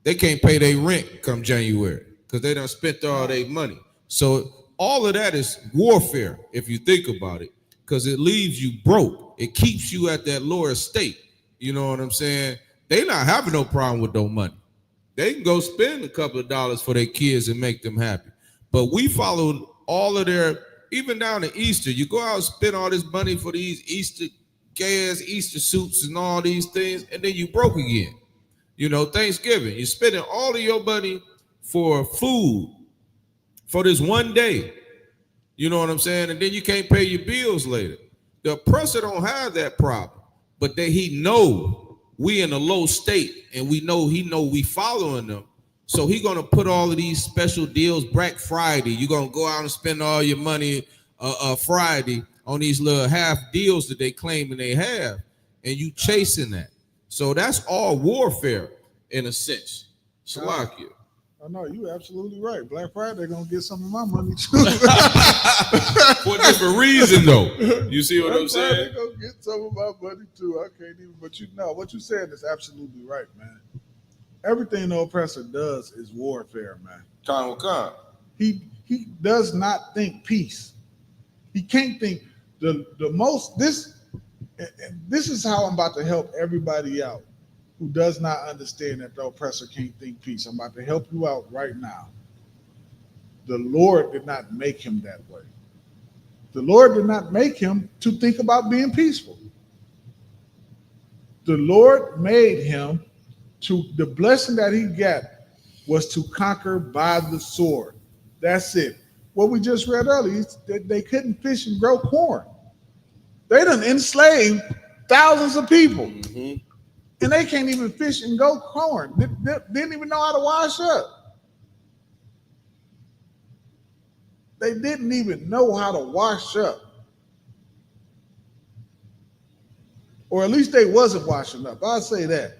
They can't pay their rent come January because they done spent all their money. So all of that is warfare if you think about it, because it leaves you broke. It keeps you at that lower state. You know what I'm saying? They not having no problem with no money. They can go spend a couple of dollars for their kids and make them happy. But we followed all of their, even down to Easter, you go out and spend all this money for these Easter gas, Easter suits and all these things, and then you broke again. You know, Thanksgiving, you're spending all of your money for food for this one day. You know what I'm saying? And then you can't pay your bills later. The oppressor don't have that problem, but he know we in a low state, and he know we following them. So he gonna put all of these special deals. Black Friday, you're gonna go out and spend all your money Friday on these little half deals that they claiming they have, and you chasing that. So that's all warfare in a sense. Salakia. I know, you're absolutely right. Black Friday, they're going to get some of my money too. For a different reason, though. You see what I'm saying? They're going to get some of my money too. I can't even, but what you said is absolutely right, man. Everything the oppressor does is warfare, man. He does not think peace. He can't think this is how I'm about to help everybody out who does not understand that the oppressor can't think peace. I'm about to help you out right now. The Lord did not make him that way. The Lord did not make him to think about being peaceful. The Lord made him the blessing that he got was to conquer by the sword. That's it. What we just read earlier, they couldn't fish and grow corn. They done enslaved thousands of people. Mm-hmm. And they can't even fish and go corn. Didn't even know how to wash up. They didn't even know how to wash up. Or at least they wasn't washing up. I'll say that.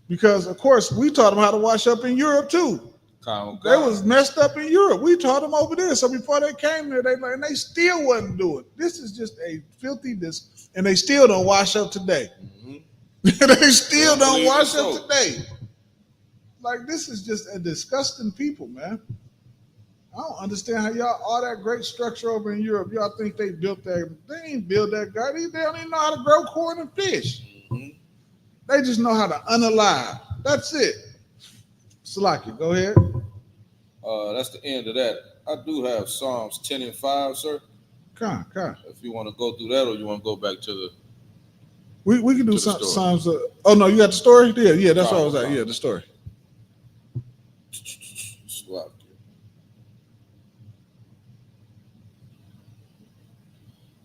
Because, of course, we taught them how to wash up in Europe, too. They was messed up in Europe. We taught them over there. So before they came there, and they still wasn't doing it. This is just a filthiness, and they still don't wash up today. Mm-hmm. They still don't wash up today. Like, this is just a disgusting people, man. I don't understand how y'all, all that great structure over in Europe, y'all think they built that. They ain't built that guy. They don't even know how to grow corn and fish. Mm-hmm. They just know how to unalive. That's it. Salaki, go ahead. That's the end of that. I do have Psalms 10 and 5, sir. Come on. If you want to go through that, or you want to go back to the... We can do some Psalms. Oh, no, you got the story? Yeah, that's what I was at. Yeah, the story.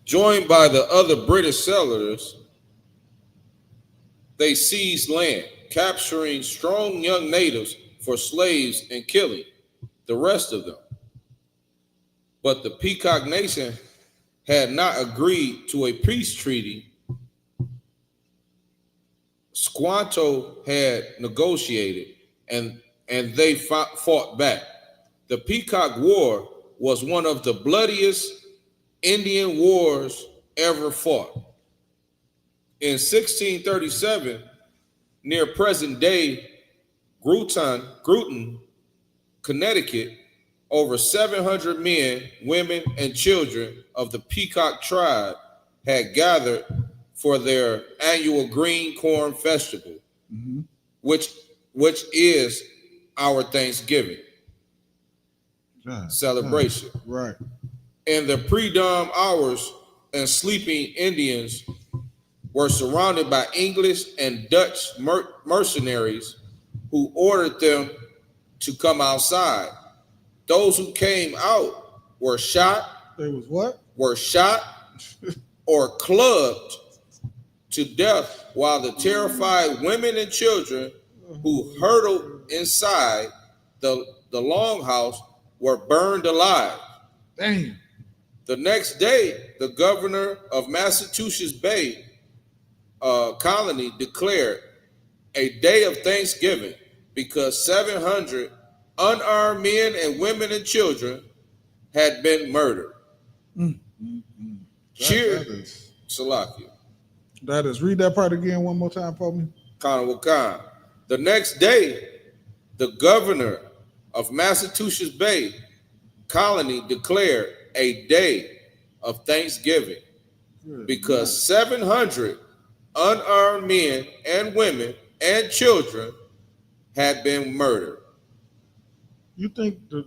Joined by the other British settlers, they seized land, capturing strong young natives for slaves and killing the rest of them. But the Peacock Nation had not agreed to a peace treaty Squanto had negotiated, and they fought back. The Peacock War was one of the bloodiest Indian wars ever fought. In 1637, near present-day Groton, Connecticut, over 700 men, women, and children of the Peacock tribe had gathered for their annual Green Corn Festival, mm-hmm. which is our Thanksgiving celebration. Right. In the pre-dawn hours, and sleeping Indians were surrounded by English and Dutch mercenaries who ordered them to come outside. Those who came out were shot. They was what? Were shot or clubbed to death, while the terrified women and children who hurtled inside the longhouse were burned alive. Damn. The next day, the governor of Massachusetts Bay Colony declared a day of Thanksgiving because 700 unarmed men and women and children had been murdered. Cheer, Salakia. That is. Read that part again one more time for me. Khan. The next day, the governor of Massachusetts Bay Colony declared a day of Thanksgiving because 700 unarmed men and women and children had been murdered. You think the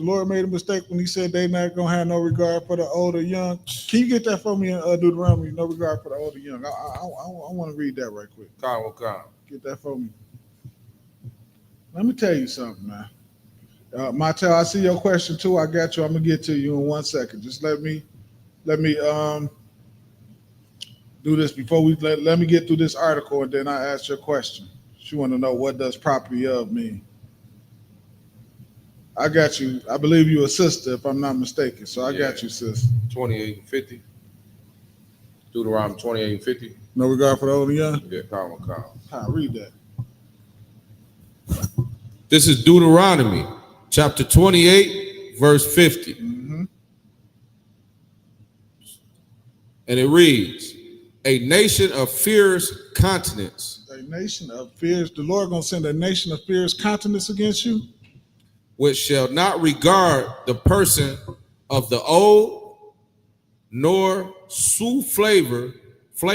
Lord made a mistake when he said they not gonna have no regard for the old or young? Can you get that for me in Deuteronomy? No regard for the old or young. I want to read that right quick. Khan. Get that for me. Let me tell you something, man. Martel, I see your question too. I got you. I'm gonna get to you in 1 second. Just let me do this before we let me get through this article, and then I ask your question. You want to know what does property of mean? I got you. I believe you a sister, if I'm not mistaken. So I got you, sis. 28 and 50. Deuteronomy 28 and 50. No regard for the old and young? Yeah, Khan. Read that. This is Deuteronomy chapter 28, verse 50. Mm-hmm. And it reads, a nation of fierce countenance. A nation of fierce. The Lord gonna send a nation of fierce countenance against you? Which shall not regard the person of the old, nor sue favor to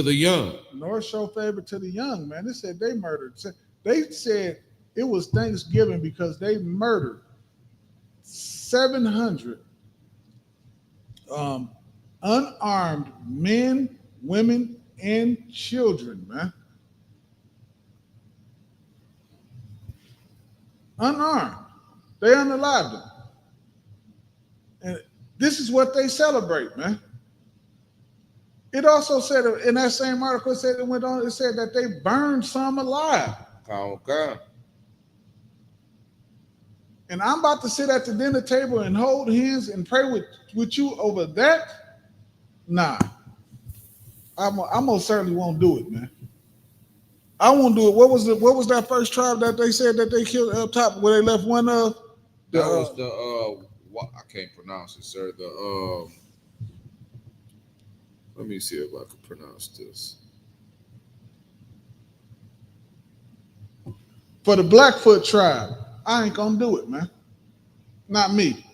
the young. Nor show favor to the young, man. They said they murdered. They said it was Thanksgiving because they murdered 700 unarmed men, women, and children, man. Unarmed. They unalived them. And This is what they celebrate, man. It also said in that same article, it said it went on. It said that they burned some alive. Okay. And I'm about to sit at the dinner table and hold hands and pray with you over that. Nah, I most certainly won't do it, man. I won't do it. What was that first tribe that they said that they killed up top where they left one of? That was the I can't pronounce it, sir. Let me see if I can pronounce this. For the Blackfoot tribe, I ain't gonna do it, man. Not me.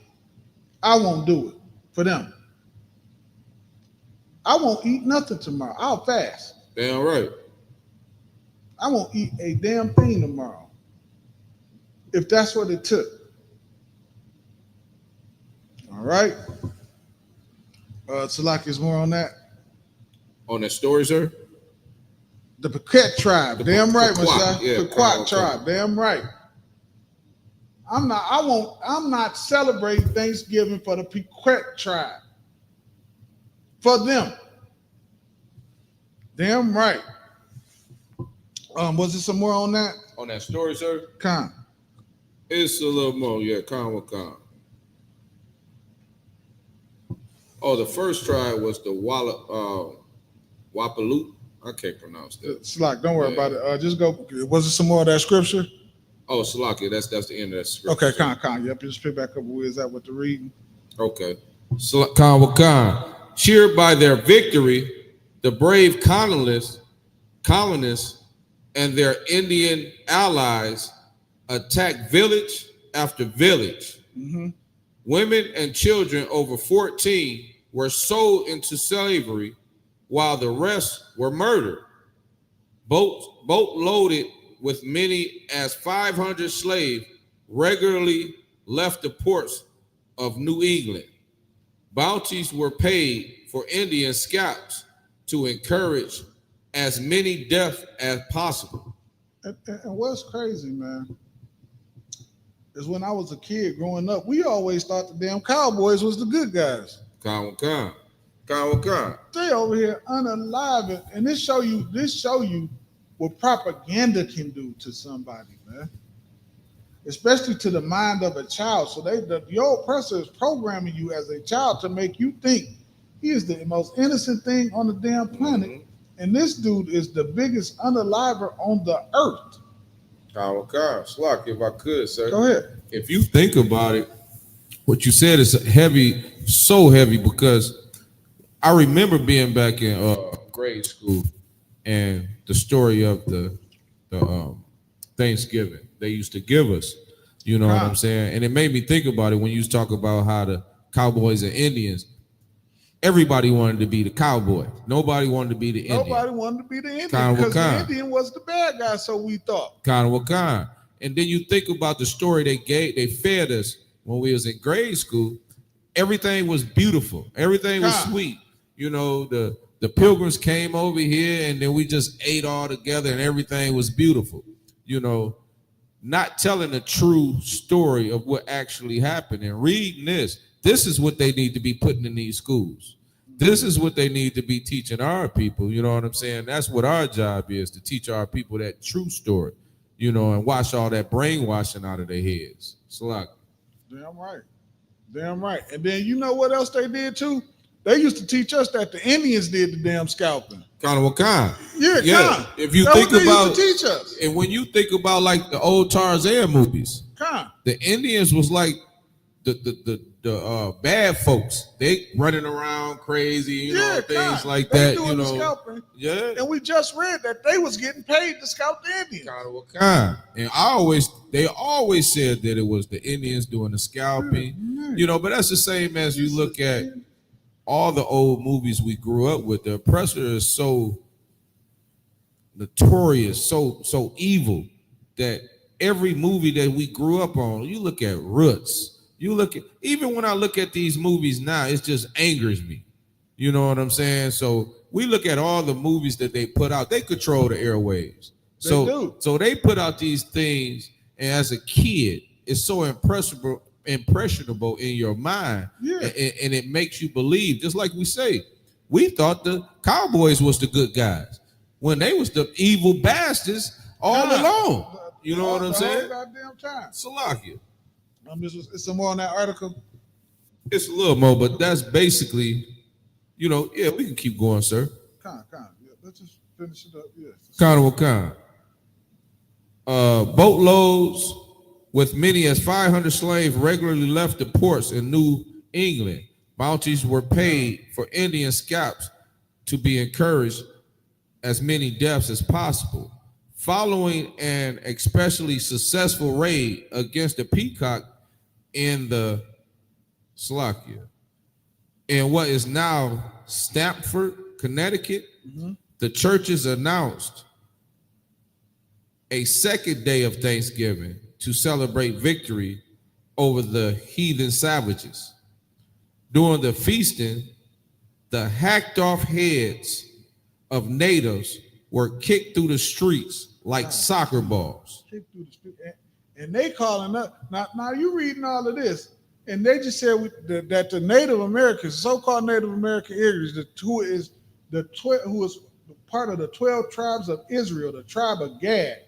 I won't do it for them. I won't eat nothing tomorrow. I'll fast. Damn right. I won't eat a damn thing tomorrow. If that's what it took. All right. Salaki is more on that. On that story, sir? The Paquette tribe. Damn right, Messiah. Yeah, Paquette tribe. Damn right. I'm not celebrating Thanksgiving for the Paquette tribe. For them. Damn right. Was there some more on that? On that story, sir? Con. It's a little more, yeah. Con. Oh, the first tribe was the Wapaloot. I can't pronounce that. Salak, don't worry about it. Just go. Was there some more of that scripture? Oh, Salaki, that's the end of that scripture. Okay, Con. Yep, just pick back up where is that with the reading. Okay. Con. Cheered by their victory, the brave colonists and their Indian allies attacked village after village. Mm-hmm. Women and children over 14 were sold into slavery, while the rest were murdered. Boat loaded with many as 500 slaves regularly left the ports of New England. Bounties were paid for Indian scalps to encourage as many deaths as possible. And what's crazy, man, is when I was a kid growing up, we always thought the damn cowboys was the good guys. Con. They over here unalive, and this show you what propaganda can do to somebody, man. Especially to the mind of a child. So your oppressor is programming you as a child to make you think he is the most innocent thing on the damn planet. Mm-hmm. And this dude is the biggest unaliver on the earth. Slack, if I could, sir. Go ahead. If you think about it, what you said is heavy, so heavy, because I remember being back in grade school and the story of the Thanksgiving they used to give us, you know what I'm saying? And it made me think about it when you talk about how the cowboys and Indians, everybody wanted to be the cowboy. Nobody wanted to be the Indian. Nobody wanted to be the Indian because the Indian was the bad guy, so we thought. Kind. And then you think about the story they fed us when we was in grade school. Everything was beautiful. Everything was sweet. You know, the pilgrims came over here and then we just ate all together and everything was beautiful. You know, not telling the true story of what actually happened and reading this is what they need to be putting in these schools. This is what they need to be teaching our people. You know what I'm saying? That's what our job is, to teach our people that true story, you know, and wash all that brainwashing out of their heads. Slack. Damn right. And then you know what else they did too? They used to teach us that the Indians did the damn scalping. Kind. Yeah. If you think about, used to teach us. And when you think about like the old Tarzan movies, the Indians was like the bad folks. They running around crazy, you know, things like they that. Doing you know, the scalping. Yeah. And we just read that they was getting paid to scalp the Indians. And they always said that it was the Indians doing the scalping. You know, but that's the same as you look at all the old movies we grew up with. The oppressor is so notorious, so evil that every movie that we grew up on, you look at Roots, you look at, even when I look at these movies now, it just angers me. You know what I'm saying? So we look at all the movies that they put out, they control the airwaves. So they put out these things, and as a kid, it's so impressionable impressionable in your mind, Yeah. and it makes you believe. Just like we say, we thought the Cowboys was the good guys when they was the evil bastards all along. You know what I'm saying? Goddamn time. Salakia. It's some more on that article. It's a little more, but that's basically, yeah, we can keep going, sir. Yeah, let's just finish it up. Yeah. Carnival Khan. Boatloads with many as 500 slaves regularly left the ports in New England. Bounties were paid for Indian scalps to be encouraged as many deaths as possible. Following an especially successful raid against the Peacock in the Slovakia, in what is now Stamford, Connecticut, the churches announced a second day of Thanksgiving to celebrate victory over the heathen savages. During the feasting, the hacked off heads of natives were kicked through the streets like soccer balls. Kicked through the street. And they calling up. Now you reading all of this, and they just said that the Native Americans, so-called Native American Indians, who is part of the 12 tribes of Israel, the tribe of Gad,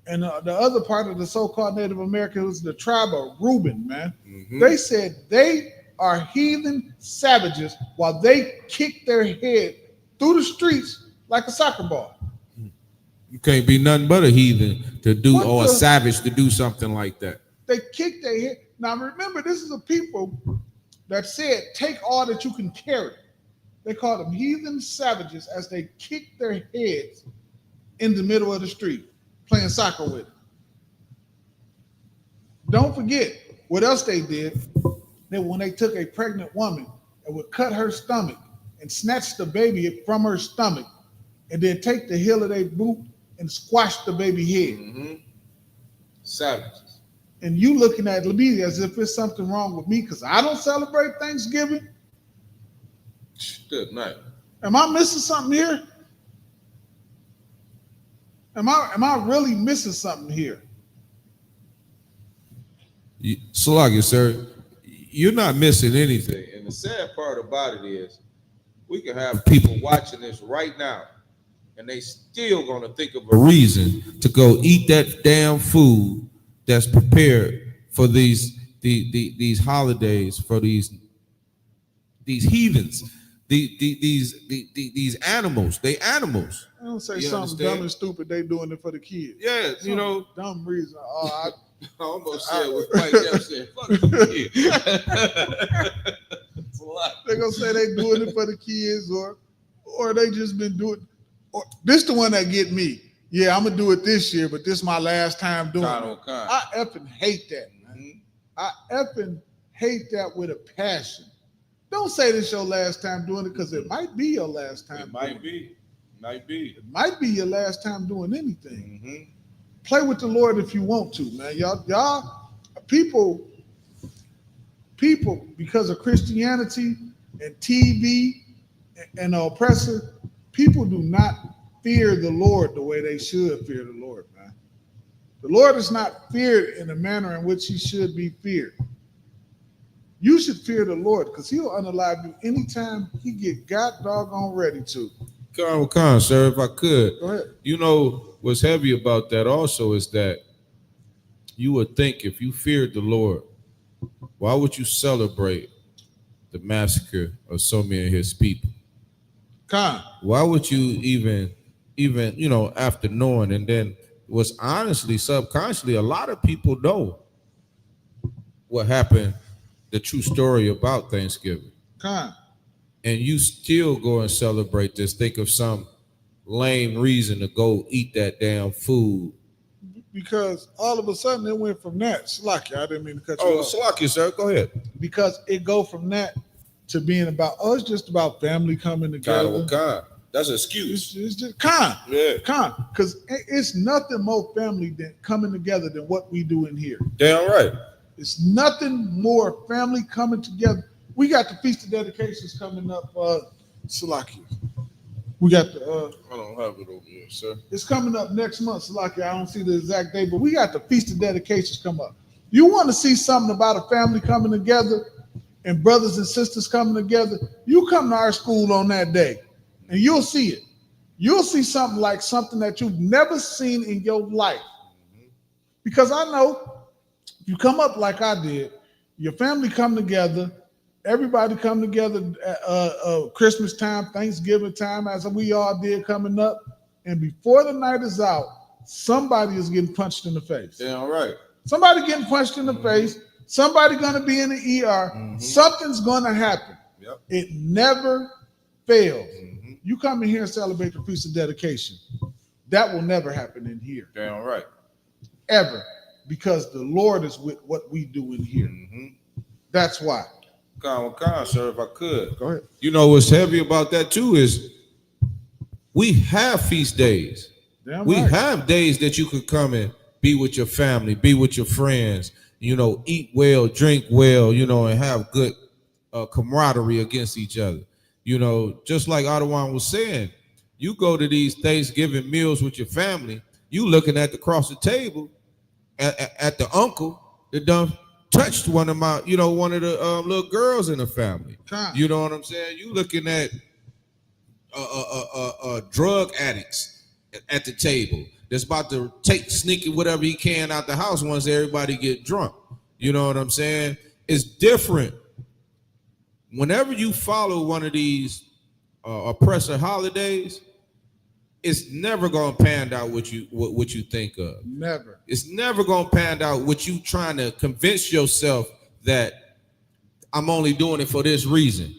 and the other part of the so-called Native Americans, the tribe of Reuben, man. They said they are heathen savages while they kick their head through the streets like a soccer ball. You can't be nothing but a heathen to do, or a savage to do something like that. They kick their head. Now remember, this is a people that said, take all that you can carry. They call them heathen savages as they kick their heads in the middle of the street, playing soccer with it. Don't forget what else they did. That when they took a pregnant woman and would cut her stomach and snatch the baby from her stomach, and then take the heel of their boot and squash the baby head. Savages. And you looking at me as if there's something wrong with me because I don't celebrate Thanksgiving? Good night. Am I missing something here? Am I really missing something here? Salakia, sir, you're not missing anything. And the sad part about it is we can have people watching this right now and they still gonna think of a reason to go eat that damn food that's prepared for these holidays, for these heathens, these animals. They animals. I don't say something dumb and stupid. They doing it for the kids. Yeah, dumb reason. I almost said what Mike Jeff said. Fuck the kid. It's a lot. They're gonna say they doing it for the kids, or they just been doing. Or this the one that get me. Yeah, I'm gonna do it this year, but this is my last time doing it. I effing hate that, man. I effing hate that with a passion. Don't say this your last time doing it because it might be your last time. It might be. It might be your last time doing anything. Play with the Lord if you want to, man. Y'all, people, because of Christianity and TV and the oppressor, people do not fear the Lord the way they should fear the Lord, man. The Lord is not feared in the manner in which he should be feared. You should fear the Lord because he'll unalive you anytime he get god doggone ready to. Khan, sir, if I could. Go ahead. You know what's heavy about that also is that you would think if you feared the Lord, why would you celebrate the massacre of so many of his people? Khan. Why would you even after knowing, and then was honestly subconsciously a lot of people know what happened, the true story about Thanksgiving. Khan. And you still go and celebrate this. Think of some lame reason to go eat that damn food. Because all of a sudden it went from that. Slacky, I didn't mean to cut you off. Slacky, sir, go ahead. Because it go from that to being about, it's just about family coming together. God. That's an excuse. It's just because it's nothing more family than coming together than what we do in here. Damn right. It's nothing more family coming together. We got the Feast of Dedications coming up, Salakia. We got the I don't have it over here, sir. It's coming up next month, Salakia. I don't see the exact date, but we got the Feast of Dedications come up. You want to see something about a family coming together and brothers and sisters coming together, you come to our school on that day and you'll see it. You'll see something like something that you've never seen in your life. Because I know if you come up like I did, your family come together, everybody come together at Christmas time, Thanksgiving time, as we all did coming up. And before the night is out, somebody is getting punched in the face. Damn right. Somebody getting punched in the face. Somebody going to be in the ER. Something's going to happen. Yep. It never fails. You come in here and celebrate the feast of dedication. That will never happen in here. Damn right. Ever. Because the Lord is with what we do in here. That's why. Come on, sir, if I could. Go ahead. You know what's heavy about that too is we have feast days. Damn we right. have days that you could come and be with your family, be with your friends, you know, eat well, drink well, you know, and have good camaraderie against each other. You know, just like Adawan was saying, you go to these Thanksgiving meals with your family, you looking at the across the table at the uncle that done touched one of my, you know, one of the little girls in the family. You know what I'm saying? You looking at drug addicts at the table that's about to sneaking whatever he can out the house once everybody get drunk. You know what I'm saying? It's different. Whenever you follow one of these oppressor holidays, it's never gonna pan out what you think of. Never. It's never gonna pan out what you trying to convince yourself that I'm only doing it for this reason.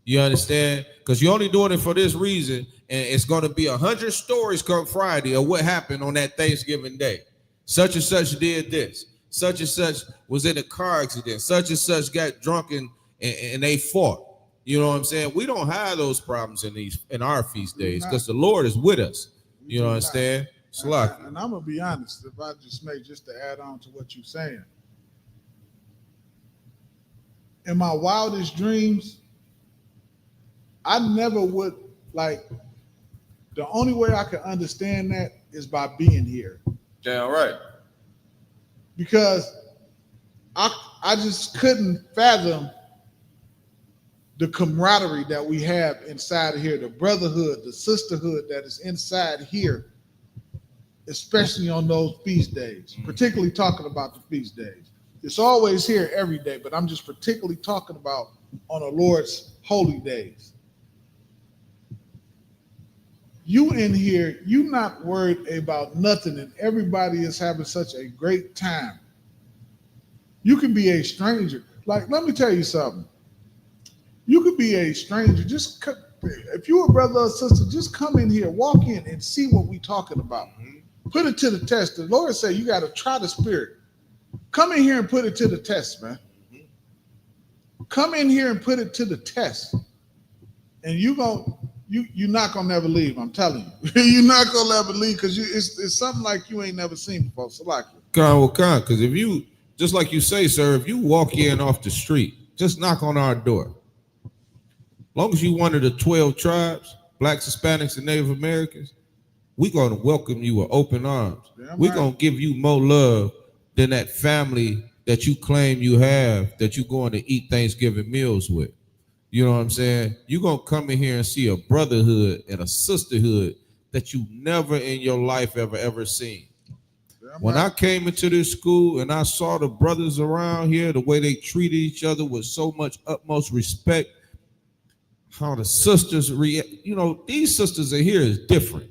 You understand? Because you're only doing it for this reason, and it's gonna be 100 stories come Friday of what happened on that Thanksgiving day. Such and such did this. Such and such was in a car accident. Such and such got drunk and they fought. You know what I'm saying? We don't have those problems in our feast days because the Lord is with us. You know what I'm saying? And I'm gonna be honest, if I just may, just to add on to what you're saying. In my wildest dreams, I never would the only way I could understand that is by being here. Damn right. Because I just couldn't fathom the camaraderie that we have inside of here, the brotherhood, the sisterhood that is inside here, especially on those feast days, particularly talking about the feast days. It's always here every day, but I'm just particularly talking about on the Lord's holy days. You in here, you not worried about nothing, and everybody is having such a great time. You can be a stranger. Like, let me tell you something. You could be a stranger. Just if you're a brother or sister, just come in here, walk in, and see what we're talking about. Put it to the test. The Lord said you got to try the spirit. Come in here and put it to the test, man. Come in here and put it to the test, and you're not gonna never leave. I'm telling you, you're not gonna never leave because it's something like you ain't never seen before. So like, Because if you, just like you say, sir, if you walk in off the street, just knock on our door. Long as you one of the 12 tribes, blacks, Hispanics, and Native Americans, we're going to welcome you with open arms. We're going to give you more love than that family that you claim you have that you're going to eat Thanksgiving meals with. You know what I'm saying? You're going to come in here and see a brotherhood and a sisterhood that you never in your life ever seen. When I came into this school and I saw the brothers around here, the way they treated each other with so much utmost respect, how the sisters react, you know, these sisters in here is different.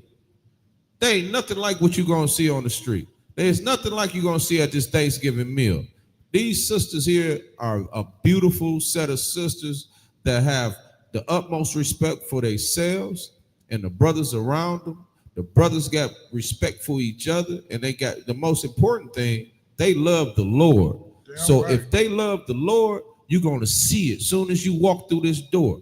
They ain't nothing like what you're going to see on the street. There's nothing like you're going to see at this Thanksgiving meal. These sisters here are a beautiful set of sisters that have the utmost respect for themselves and the brothers around them. The brothers got respect for each other, and they got the most important thing, they love the Lord. So if they love the Lord, you're going to see it soon as you walk through this door.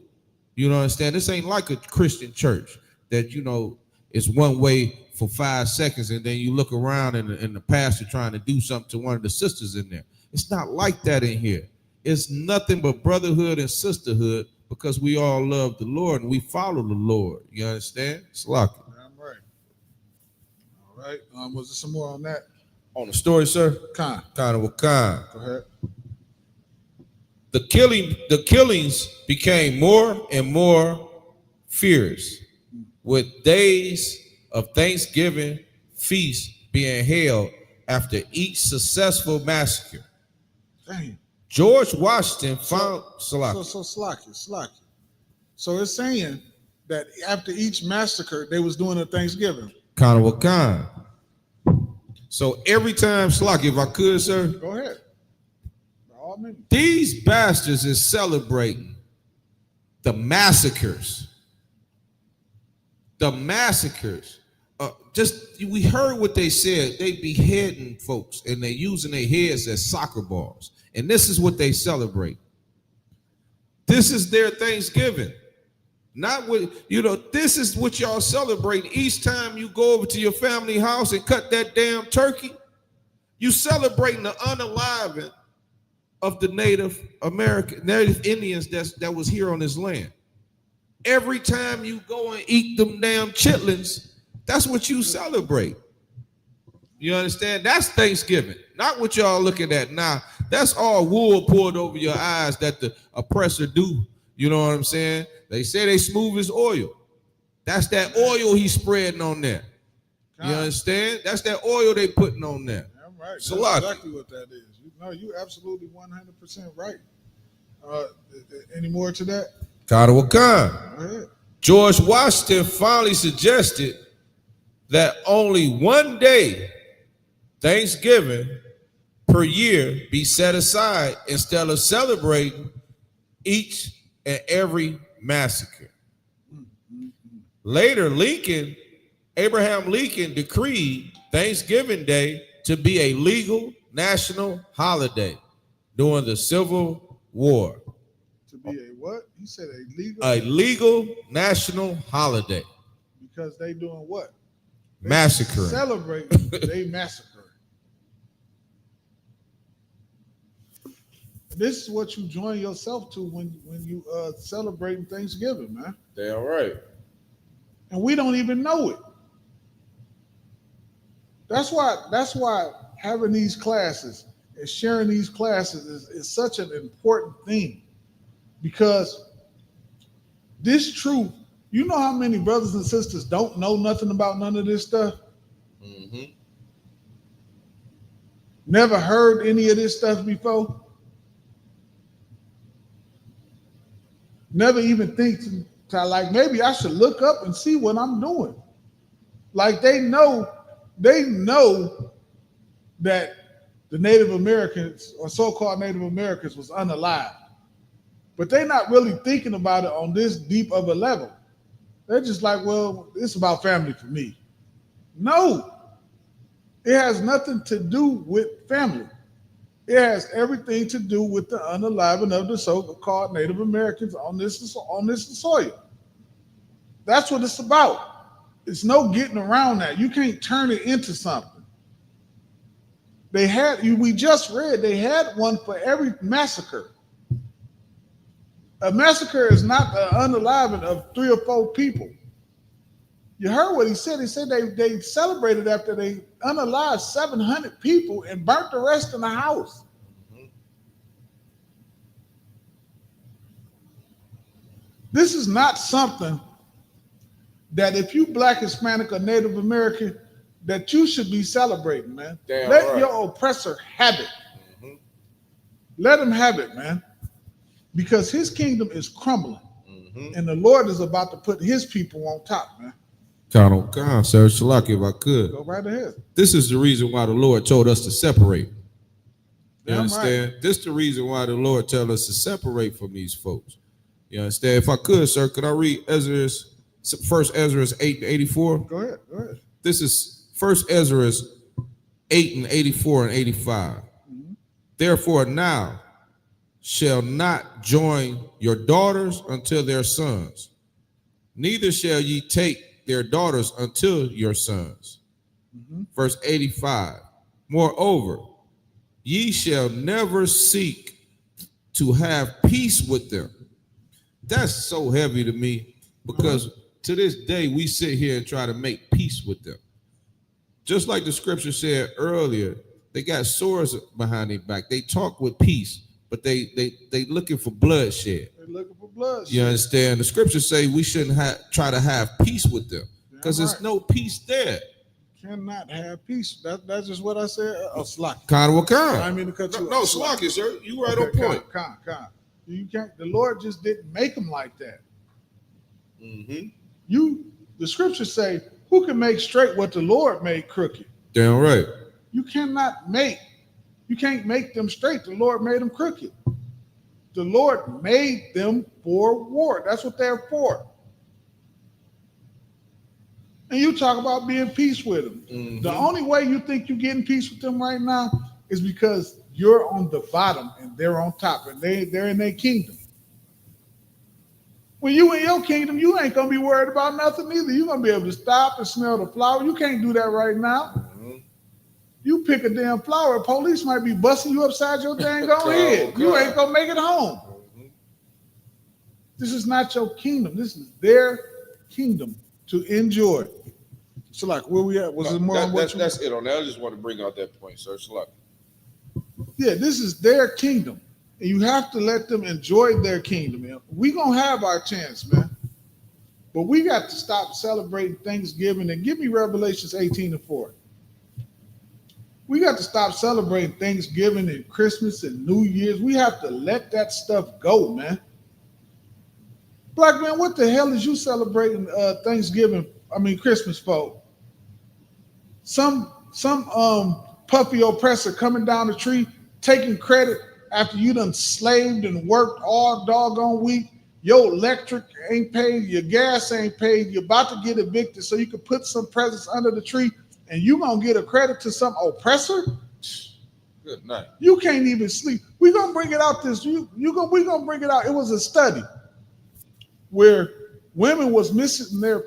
You know what I'm saying? This ain't like a Christian church that, you know, it's one way for 5 seconds and then you look around and the pastor trying to do something to one of the sisters in there. It's not like that in here. It's nothing but brotherhood and sisterhood because we all love the Lord and we follow the Lord. You understand? It's like it. I'm right. All right. Was there some more on that? On the story, sir? Khan. Kind of Khan. Go ahead. The killings became more and more fierce, with days of Thanksgiving feast being held after each successful massacre. Damn. George Washington found Salaki. So Slaki. So it's saying that after each massacre, they was doing a Thanksgiving. Kind of Khan. So every time, Salaki, if I could, sir. Go ahead. All men. These bastards is celebrating the massacres. The massacres. We heard what they said. They beheading folks and they using their heads as soccer balls. And this is what they celebrate. This is their Thanksgiving. Not what, this is what y'all celebrate each time you go over to your family house and cut that damn turkey. You celebrating the unaliving of the Native Indians that was here on this land. Every time you go and eat them damn chitlins, that's what you celebrate. You understand? That's Thanksgiving, not what y'all looking at now. That's all wool poured over your eyes that the oppressor do. You know what I'm saying? They say they smooth as oil. That's that oil he's spreading on there. You understand? That's that oil they putting on there. I'm right. That's Salaki. exactly what that is. You're absolutely 100% right. Any more to that? Kadawa Go Khan. ahead. George Washington finally suggested that only one day, Thanksgiving, per year be set aside instead of celebrating each and every massacre. Later, Abraham Lincoln decreed Thanksgiving Day to be a legal national holiday during the Civil War. To be a what? He said a legal national holiday. Because they doing what? Massacring. Celebrating. They massacre. This is what you join yourself to when you celebrating Thanksgiving, man. They all right. And we don't even know it. That's why having these classes and sharing these classes is such an important thing. Because this truth, you know how many brothers and sisters don't know nothing about none of this stuff? Mm-hmm. Never heard any of this stuff before? Never even think to like, maybe I should look up and see what I'm doing. Like they know that the Native Americans or so-called Native Americans was unalive. But they're not really thinking about it on this deep of a level. They're just like, well, it's about family for me. No, it has nothing to do with family. It has everything to do with the unaliving of the so-called Native Americans on this soil. That's what it's about. It's no getting around that. You can't turn it into something. We just read, they had one for every massacre. A massacre is not the unaliving of 3 or 4 people. You heard what he said. He said they celebrated after they unalived 700 people and burnt the rest in the house. This is not something that if you Black, Hispanic, or Native American, that you should be celebrating, man. Let your oppressor have it. Mm-hmm. Let him have it, man. Because his kingdom is crumbling. Mm-hmm. And the Lord is about to put his people on top, man. Khan, sir, Shalaki, if I could. Go right ahead. This is the reason why the Lord told us to separate. You understand? Right. This is the reason why the Lord told us to separate from these folks. You understand? If I could, sir, could I read First Ezra 8:84? Go ahead. This is First Ezra 8:84 and 85. Mm-hmm. Therefore now shall not join your daughters until their sons, neither shall ye take their daughters until your sons. Mm-hmm. Verse 85. Moreover, ye shall never seek to have peace with them. That's so heavy to me because to this day we sit here and try to make peace with them. just like the scripture said earlier, they got swords behind their back. They talk with peace, but they looking for bloodshed. They're looking for bloodshed. You understand? The scriptures say we shouldn't try to have peace with them because there's no peace there. Cannot have peace. That's just what I said. Slack. Kind of kind. I mean to cut you. No, slack it, sir. You right on point. Con. You can't. The Lord just didn't make them like that. The scriptures say, "Who can make straight what the Lord made crooked?" Damn right. You can't make them straight. The Lord made them crooked. The Lord made them for war. That's what they're for. And you talk about being peace with them. The only way you think you're getting peace with them right now is because you're on the bottom and they're on top, and they're in their kingdom. When you in your kingdom, you ain't gonna be worried about nothing either. You're gonna be able to stop and smell the flower. You can't do that right now. You pick a damn flower, police might be busting you upside your dang on head. You ain't gonna make it home. This is not your kingdom. This is their kingdom to enjoy. So, like, where we at? Was it more on what that's it on that? I just want to bring out that point, sir. So, like, yeah, this is their kingdom, and you have to let them enjoy their kingdom. Man. We gonna have our chance, man, but we got to stop celebrating Thanksgiving and give me Revelations 18:4. We got to stop celebrating Thanksgiving and Christmas and New Year's. We have to let that stuff go, man. Black man, what the hell is you celebrating Thanksgiving? I mean Christmas for? Some puffy oppressor coming down the tree, taking credit after you done slaved and worked all doggone week. Your electric ain't paid, your gas ain't paid, you're about to get evicted so you can put some presents under the tree, and you gonna get a credit to some oppressor? Good night. You can't even sleep. We gonna bring it out we gonna bring it out. It was a study where women was missing their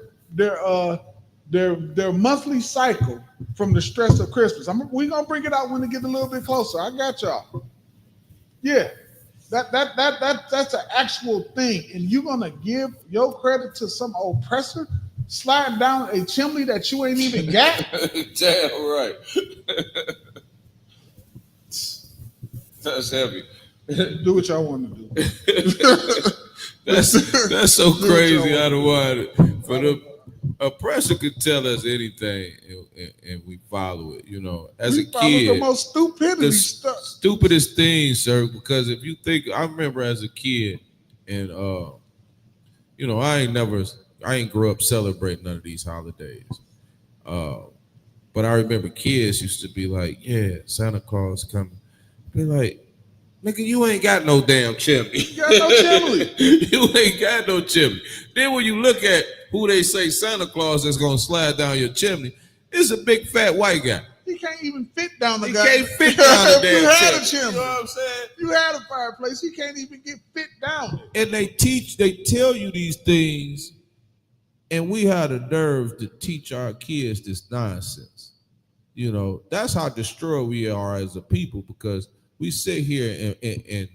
monthly cycle from the stress of Christmas. We're gonna bring it out when it get a little bit closer. I got y'all. Yeah, that's an actual thing, and you're gonna give your credit to some oppressor sliding down a chimney that you ain't even got? Damn right. That's heavy. Do what y'all want to do. That's so crazy out of water. For the oppressor could tell us anything and we follow it, you know. As a kid, the most stupidest thing, sir, because if you think, I remember as a kid, and you know, I ain't grew up celebrating none of these holidays. But I remember kids used to be like, yeah, Santa Claus coming. Be like, nigga, you ain't got no damn chimney. You got no chimney. You ain't got no chimney. Then when you look at who they say Santa Claus is gonna slide down your chimney, it's a big fat white guy. He can't even fit down the He guy. can't fit down the damn You had chimney. a chimney. You know what I'm saying? You had a fireplace. He can't even get fit down it. And they tell you these things, and we have the nerve to teach our kids this nonsense. You know, that's how destroyed we are as a people, because we sit here and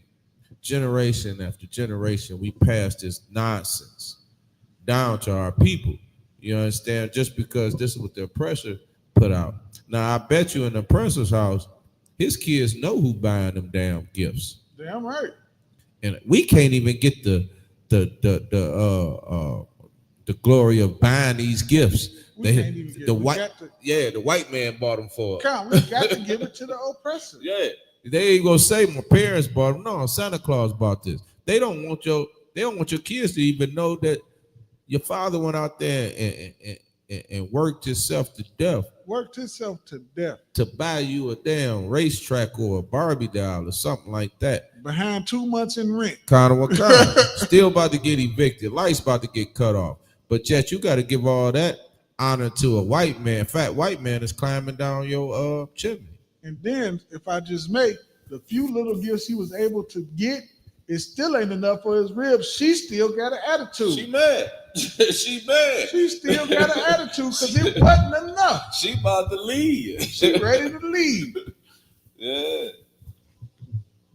generation after generation, we pass this nonsense down to our people. You understand? Just because this is what the oppressor put out. Now, I bet you in the oppressor's house, his kids know who buying them damn gifts. Damn right. And we can't even get the glory of buying these gifts. The white man bought them for us. We got to give it to the oppressor. Yeah. They ain't gonna say my parents bought them. No, Santa Claus bought this. They don't want your kids to even know that your father went out there and worked himself to death. Worked himself to death. To buy you a damn racetrack or a Barbie doll or something like that. Behind 2 months in rent. Kind of what kind. Still about to get evicted. Lights about to get cut off. But yet you got to give all that honor to a white man. Fat white man is climbing down your chimney. And then, if I just make the few little gifts he was able to get, it still ain't enough for his ribs. She still got an attitude. She mad. She mad. She still got an attitude because it wasn't enough. She about to leave. She ready to leave. Yeah.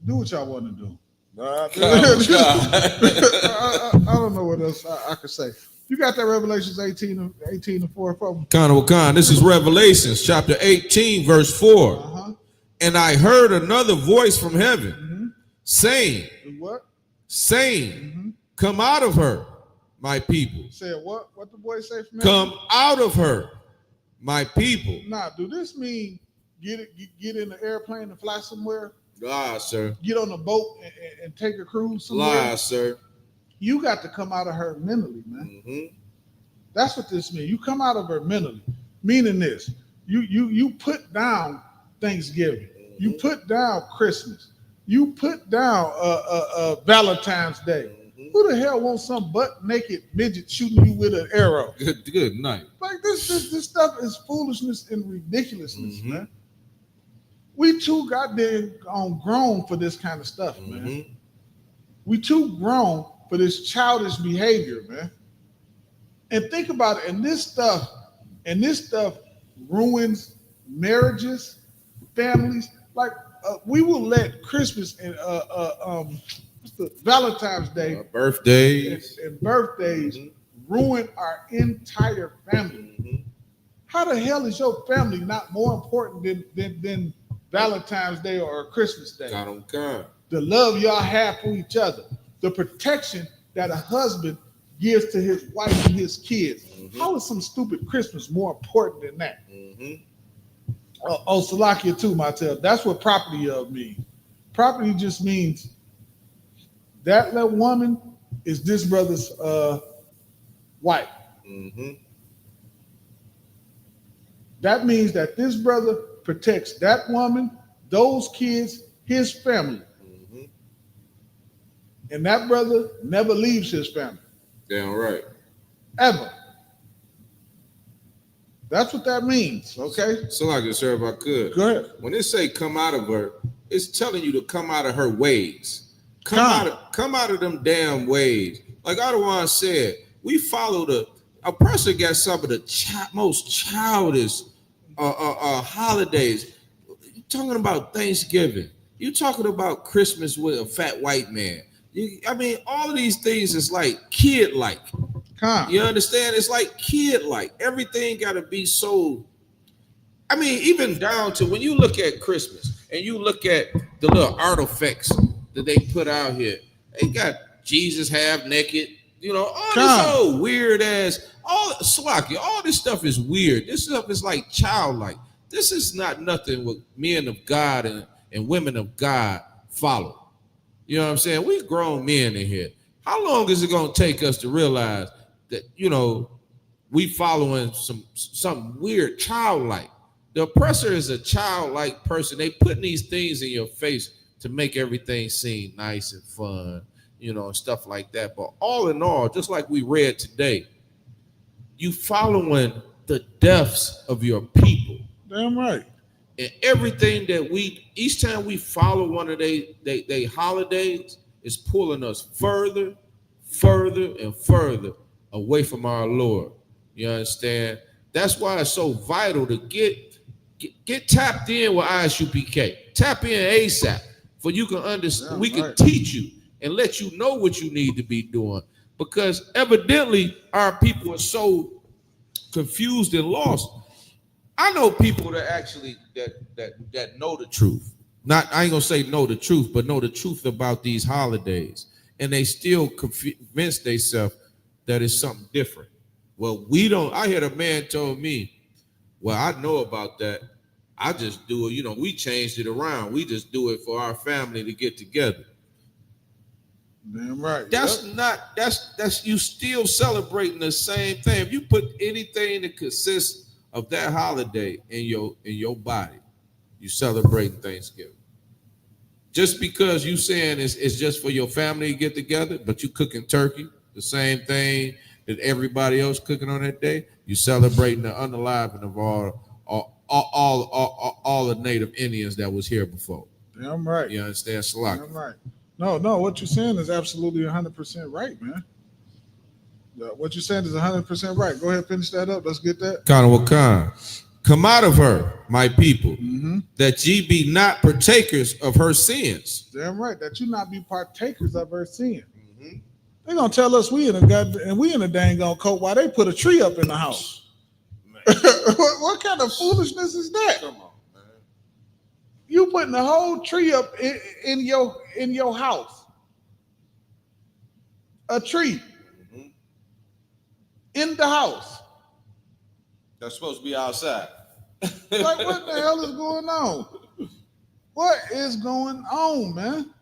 Do what y'all want to do. Nah, I don't know what else I could say. You got that Revelations 18 and 4 from Khan, this is Revelations chapter 18, verse 4. And I heard another voice from heaven saying, what? Saying, come out of her, my people. Said what? What the voice say from Come heaven? out of her, my people. Nah, do this mean get in the airplane and fly somewhere? Lies, sir. Get on a boat and take a cruise somewhere? Lies, sir. You got to come out of her mentally, man. That's what this means. You come out of her mentally. Meaning this. You put down Thanksgiving. You put down Christmas. You put down Valentine's Day. Who the hell wants some butt naked midget shooting you with an arrow? Good night. Like this stuff is foolishness and ridiculousness, man. We too goddamn grown for this kind of stuff, man. We too grown for this childish behavior, man. And think about it, and this stuff ruins marriages, families. Like we will let Christmas and Valentine's Day, birthdays and birthdays ruin our entire family. How the hell is your family not more important than Valentine's Day or Christmas Day? The love y'all have for each other, the protection that a husband gives to his wife and his kids. How is some stupid Christmas more important than that? Salakia too, Martel. That's what property of means. Property just means that little woman is this brother's wife. That means that this brother protects that woman, those kids, his family. And that brother never leaves his family. Damn right. Ever. That's what that means, okay? So like this, sir, if I could. Go ahead. When it say come out of her, it's telling you to come out of her ways. Come out of them damn ways. Like Adawan said, we follow the oppressor got some of the most childish holidays. You're talking about Thanksgiving. You're talking about Christmas with a fat white man. I mean, all of these things is like kid-like. You understand? It's like kid-like. Everything got to be so. I mean, even down to when you look at Christmas and you look at the little artifacts that they put out here. They got Jesus half naked. You know, all this old weird ass. All this stuff is weird. This stuff is like childlike. This is not nothing what men of God and women of God follow. You know what I'm saying? We grown men in here. How long is it going to take us to realize that, you know, we following some weird childlike? The oppressor is a childlike person. They putting these things in your face to make everything seem nice and fun, you know, and stuff like that. But all in all, just like we read today, you following the deaths of your people. Damn right. And everything that each time we follow one of they holidays is pulling us further, and further away from our Lord. You understand? That's why it's so vital to get tapped in with Isupk. Tap in ASAP, for you can understand. We can teach you and let you know what you need to be doing, because evidently our people are so confused and lost. I know people that actually that know the truth. I ain't gonna say know the truth, but know the truth about these holidays, and they still convince themselves that it's something different. Well, we don't. I heard a man told me, "Well, I know about that. I just do it. You know, we changed it around. We just do it for our family to get together." Damn right. That's not. That's you still celebrating the same thing. If you put anything that consists of that holiday in your body, you celebrating Thanksgiving. Just because you saying it's just for your family to get together, but you cooking turkey, the same thing that everybody else cooking on that day, you celebrating the unaliving of all the native Indians that was here before. Damn right. You understand, Salak? Damn right. No, what you're saying is absolutely 100% right, man. What you're saying is 100% right. Go ahead, finish that up. Let's get that. Come out of her, my people, that ye be not partakers of her sins. Damn right. That you not be partakers of her sin. They gonna tell us we in a dang on coat while they put a tree up in the house. what kind of foolishness is that? Come on, man. You putting the whole tree up in your house. A tree in the house. That's supposed to be outside. Like, what the hell is going on? What is going on, man?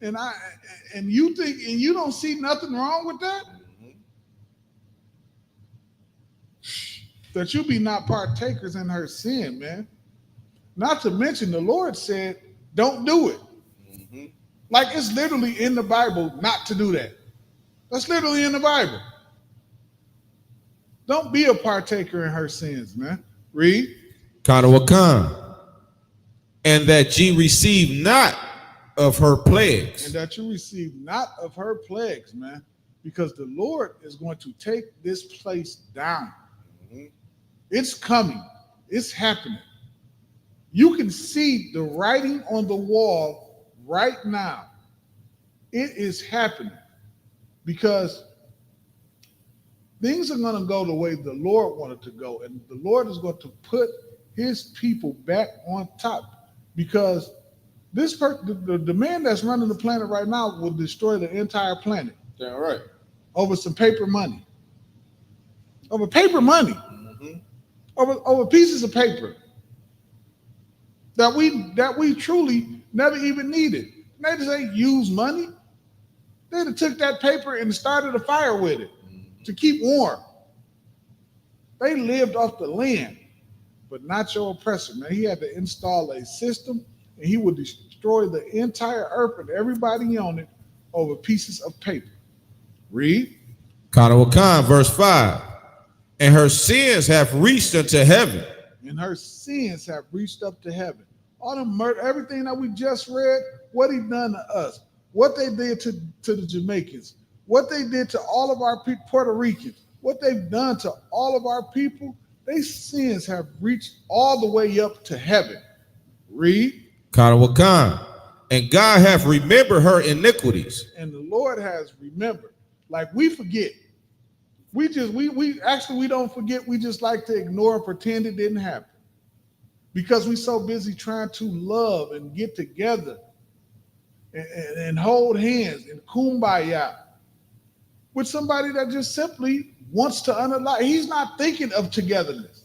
And you think, and you don't see nothing wrong with that? That you be not partakers in her sin, man. Not to mention the Lord said, don't do it. Like, it's literally in the Bible not to do that. That's literally in the Bible. Don't be a partaker in her sins, man. Read. Kanawakan. And that ye receive not of her plagues. And that you receive not of her plagues, man. Because the Lord is going to take this place down. It's coming. It's happening. You can see the writing on the wall right now. It is happening. Because things are going to go the way the Lord wanted to go. And the Lord is going to put his people back on top. Because the man that's running the planet right now will destroy the entire planet. Yeah, right. Over some paper money. Over paper money. Over pieces of paper that we truly never even needed. They just ain't use money. They'd have took that paper and started a fire with it to keep warm. They lived off the land, but not your oppressor, man. He had to install a system, and he would destroy the entire earth and everybody on it over pieces of paper. Read. Kanawakan, verse 5. And her sins have reached unto heaven. And her sins have reached up to heaven. All the murder, everything that we just read, what he done to us, what they did to the Jamaicans, what they did to all of our Puerto Ricans, what they've done to all of our people, their sins have reached all the way up to heaven. Read. Kanawakan. And God hath remembered her iniquities. And the Lord has remembered. Like, we forget. We don't forget. We just like to ignore and pretend it didn't happen. Because we're so busy trying to love and get together and hold hands and kumbaya with somebody that just simply wants to unalive. He's not thinking of togetherness.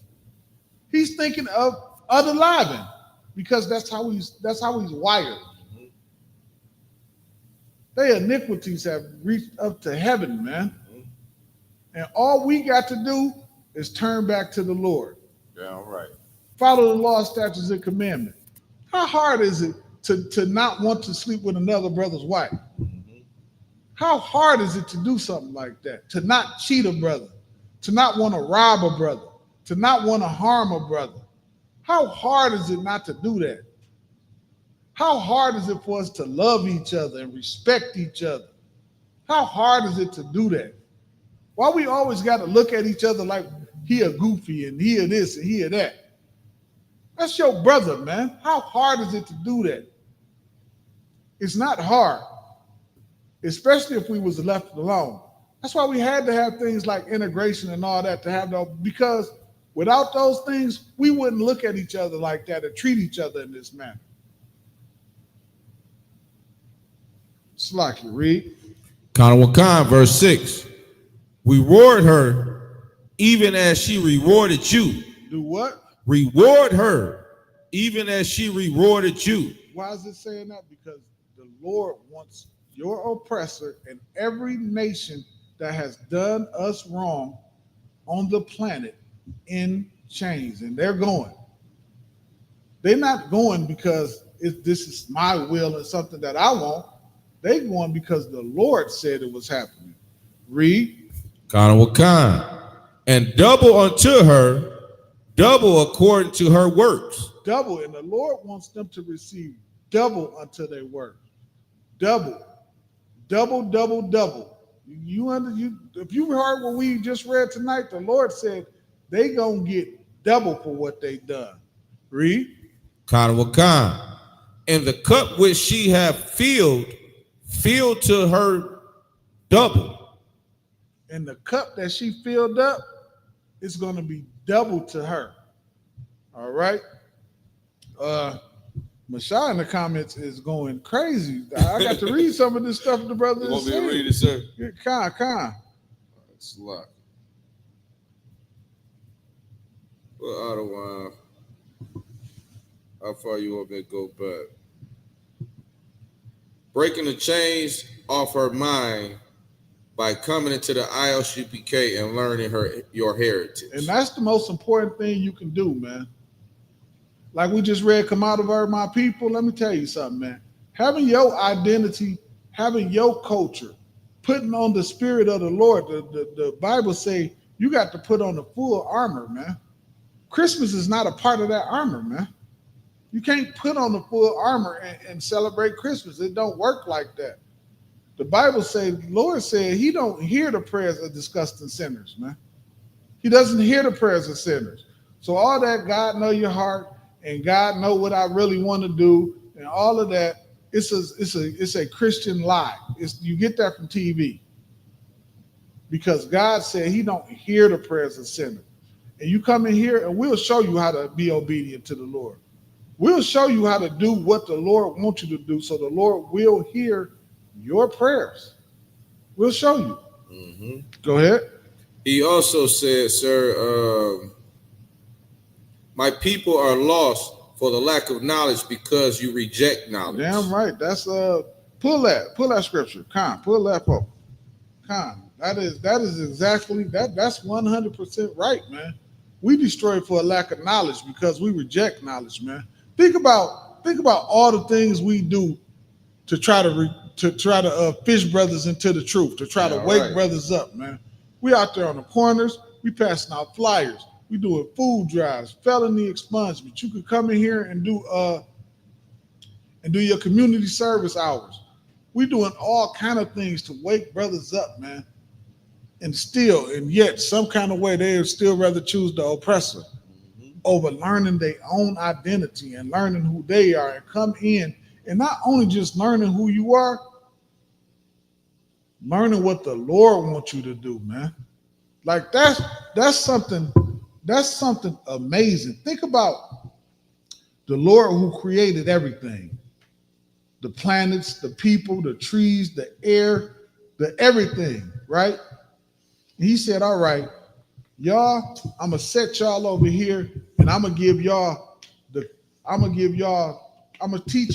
He's thinking of unaliving, because that's how he's wired. Their iniquities have reached up to heaven, man. And all we got to do is turn back to the Lord. Yeah, all right. Follow the law, statutes, and commandments. How hard is it to not want to sleep with another brother's wife? How hard is it to do something like that? To not cheat a brother, to not want to rob a brother, to not want to harm a brother. How hard is it not to do that? How hard is it for us to love each other and respect each other? How hard is it to do that? Why we always got to look at each other like he a goofy and he a this and he a that? That's your brother, man. How hard is it to do that? It's not hard, especially if we was left alone. That's why we had to have things like integration and all that to have those, because without those things, we wouldn't look at each other like that and treat each other in this manner. Slacky, read. Kanawakan, verse 6. Reward her even as she rewarded you. Do what? Reward her even as she rewarded you. Why is it saying that? Because the Lord wants your oppressor and every nation that has done us wrong on the planet in chains. And they're going. They're not going because this is my will and something that I want. They're going because the Lord said it was happening. Read. Kanawakan. And double unto her, double according to her works. Double, and the Lord wants them to receive double unto their work. Double, double, double, double. If you heard what we just read tonight, the Lord said they gonna get double for what they done. Read. Kanawakan. And the cup which she hath filled to her Double. And the cup that she filled up is going to be double to her. All right. Mashah in the comments is going crazy. I got to read some of this stuff the brother You is want me to saying. read it, sir? Yeah, Con. It's a lot. Well, Ottawa, how far you want me to go back? Breaking the chains off her mind by coming into the ISUPK and learning your heritage. And that's the most important thing you can do, man. Like we just read, come out of her, my people. Let me tell you something, man. Having your identity, having your culture, putting on the spirit of the Lord. The Bible say you got to put on the full armor, man. Christmas is not a part of that armor, man. You can't put on the full armor and celebrate Christmas. It don't work like that. The Bible says, the Lord said he don't hear the prayers of disgusting sinners, man. He doesn't hear the prayers of sinners. So all that, God know your heart, and God know what I really want to do, and all of that, it's a Christian lie. You get that from TV. Because God said he don't hear the prayers of sinners. And you come in here and we'll show you how to be obedient to the Lord. We'll show you how to do what the Lord wants you to do so the Lord will hear your prayers. We'll show you. Mm-hmm. Go ahead. He also said, sir, my people are lost for the lack of knowledge because you reject knowledge. Damn right. That's pull that scripture. Con, pull that up. Con. That is exactly that. That's 100% right, man. We destroy for a lack of knowledge because we reject knowledge, man. Think about all the things we do to try to fish brothers into the truth, to try to wake brothers up, man. We out there on the corners, we passing out flyers, we doing food drives, felony expungement. You could come in here and do your community service hours. We doing all kind of things to wake brothers up, man. And yet, some kind of way, they would still rather choose the oppressor over learning their own identity and learning who they are and come in and not only just learning who you are, learning what the Lord wants you to do, man. Like that's something amazing. Think about the Lord who created everything. The planets, the people, the trees, the air, the everything, right? He said, all right, y'all, I'm gonna set y'all over here and I'm gonna teach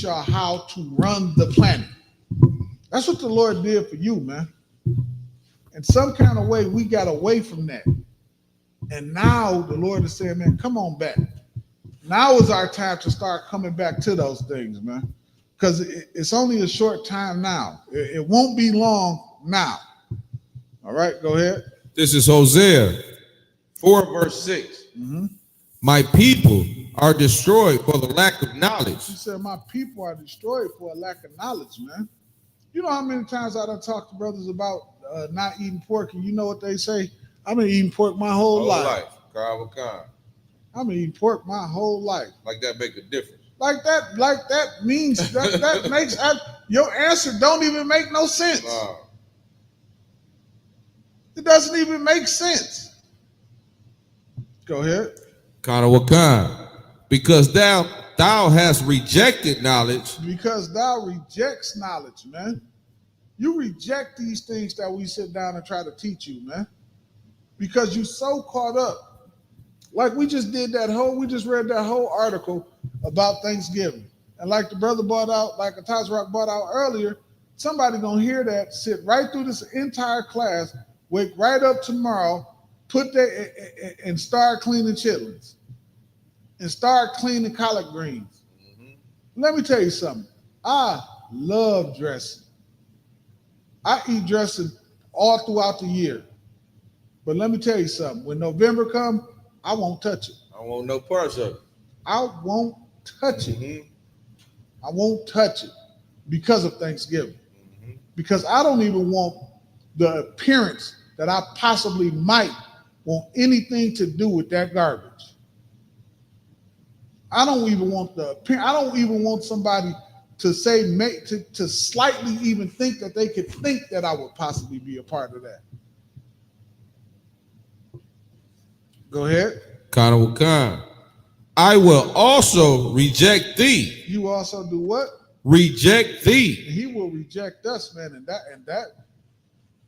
y'all how to run the planet. That's what the Lord did for you, man. In some kind of way, we got away from that. And now the Lord is saying, man, come on back. Now is our time to start coming back to those things, man. Because it's only a short time now. It won't be long now. All right, go ahead. This is Hosea 4 verse 6. Mm-hmm. My people are destroyed for the lack of knowledge. He said, my people are destroyed for a lack of knowledge, man. You know how many times I done talked to brothers about not eating pork, and you know what they say? I've been eating pork my whole life. I've been eating pork my whole life. Like that make a difference. Like that means that makes your answer don't even make no sense. It doesn't even make sense. Go ahead. Kanawakan. Because thou hast rejected knowledge. Because thou rejects knowledge, man. You reject these things that we sit down and try to teach you, man. Because you so caught up. Like we just read that whole article about Thanksgiving. And like the brother brought out, like Ataz Rock brought out earlier, somebody gonna hear that, sit right through this entire class, wake right up tomorrow, put that and start cleaning chitlins and start cleaning collard greens. Mm-hmm. Let me tell you something. I love dressing. I eat dressing all throughout the year. But let me tell you something. When November comes, I won't touch it. I want no parts of it. I won't touch it. I won't touch it because of Thanksgiving. Mm-hmm. Because I don't even want the appearance that I possibly might want anything to do with that garbage. I don't even want somebody to say, to slightly even think that they could think that I would possibly be a part of that. Go ahead. Kana Khan. I will also reject thee. You also do what? Reject thee. He will reject us, man. And that.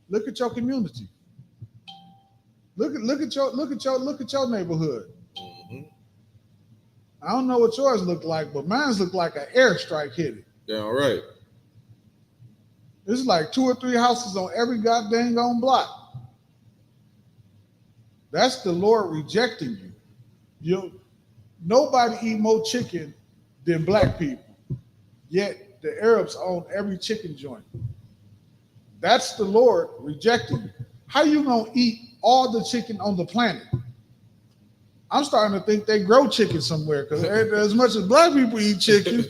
Look at your community. Look at your neighborhood. Mm-hmm. I don't know what yours look like, but mine's look like an airstrike hit it. Yeah, all right. There's like 2 or 3 houses on every goddamn on block. That's the Lord rejecting you. Nobody eat more chicken than black people. Yet the Arabs own every chicken joint. That's the Lord rejecting you. How you gonna eat all the chicken on the planet? I'm starting to think they grow chicken somewhere because as much as black people eat chicken.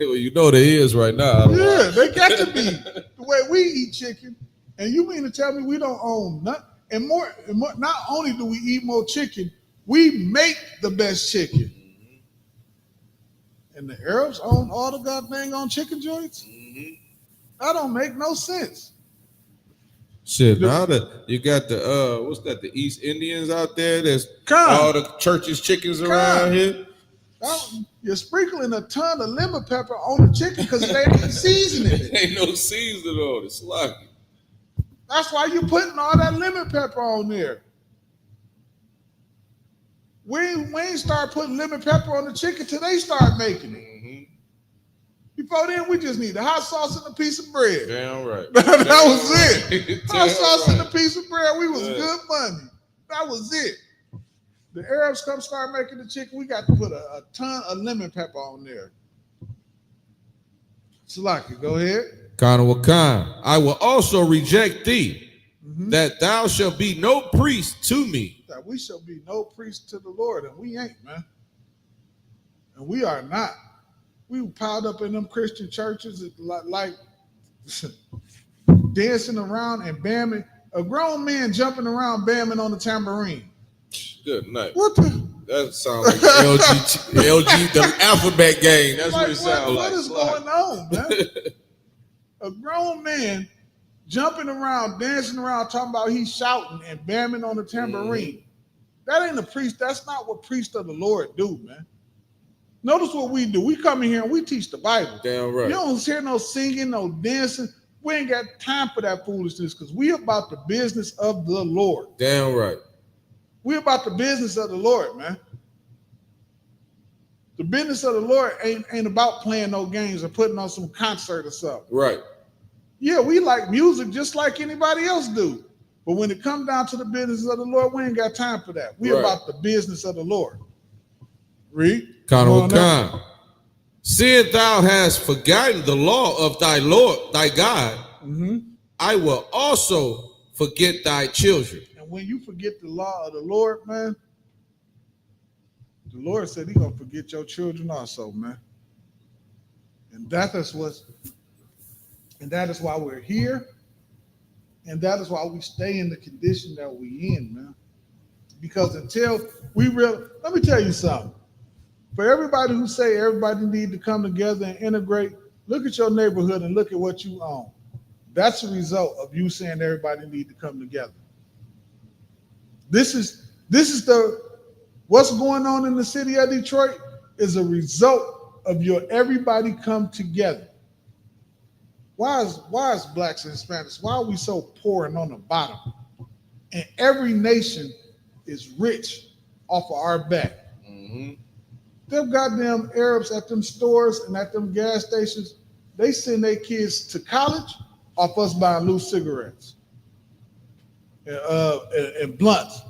Well, you know there is right now. Yeah, they got to be the way we eat chicken. And you mean to tell me we don't own nothing? And more, not only do we eat more chicken, we make the best chicken. And the Arabs own all the goddamn on chicken joints? That don't make no sense. Shit, now that you got the what's that? The East Indians out there. There's all the churches, chickens around here. You're sprinkling a ton of lemon pepper on the chicken because they ain't seasoning it. Ain't no seasoning on it. It's lucky. That's why you putting all that lemon pepper on there. We ain't start putting lemon pepper on the chicken till they start making it. Before then, we just need a hot sauce and a piece of bread. Damn right. That was it. Hot sauce and a piece of bread. We was good money. That was it. The Arabs come start making the chicken. We got to put a ton of lemon pepper on there. Salaki, go ahead. Kana Wakan. I will also reject thee, that thou shalt be no priest to me. That we shall be no priest to the Lord, and we ain't, man. And we are not. We were piled up in them Christian churches like dancing around and bamming. A grown man jumping around bamming on the tambourine. Good night. What the? That sounds like LG, the alphabet game. That's what it sounds like. What is going on, man? A grown man jumping around, dancing around, talking about he's shouting and bamming on the tambourine. That ain't a priest. That's not what priests of the Lord do, man. Notice what we do. We come in here and we teach the Bible. Damn right. You don't hear no singing, no dancing. We ain't got time for that foolishness because we about the business of the Lord. Damn right. We about the business of the Lord, man. The business of the Lord ain't about playing no games or putting on some concert or something. Right. Yeah, we like music just like anybody else do. But when it comes down to the business of the Lord, we ain't got time for that. We about the business of the Lord. Read. Khan. Seeing thou hast forgotten the law of thy Lord, thy God, I will also forget thy children. And when you forget the law of the Lord, man, the Lord said he's gonna forget your children also, man. And that is why we're here. And that is why we stay in the condition that we in, man. Because until we let me tell you something. For everybody who say everybody need to come together and integrate, look at your neighborhood and look at what you own. That's the result of you saying everybody need to come together. This is what's going on in the city of Detroit is a result of your everybody come together. Why is blacks and Hispanics, why are we so poor and on the bottom? And every nation is rich off of our back. Them goddamn Arabs at them stores and at them gas stations, they send their kids to college off us buying loose cigarettes and blunts.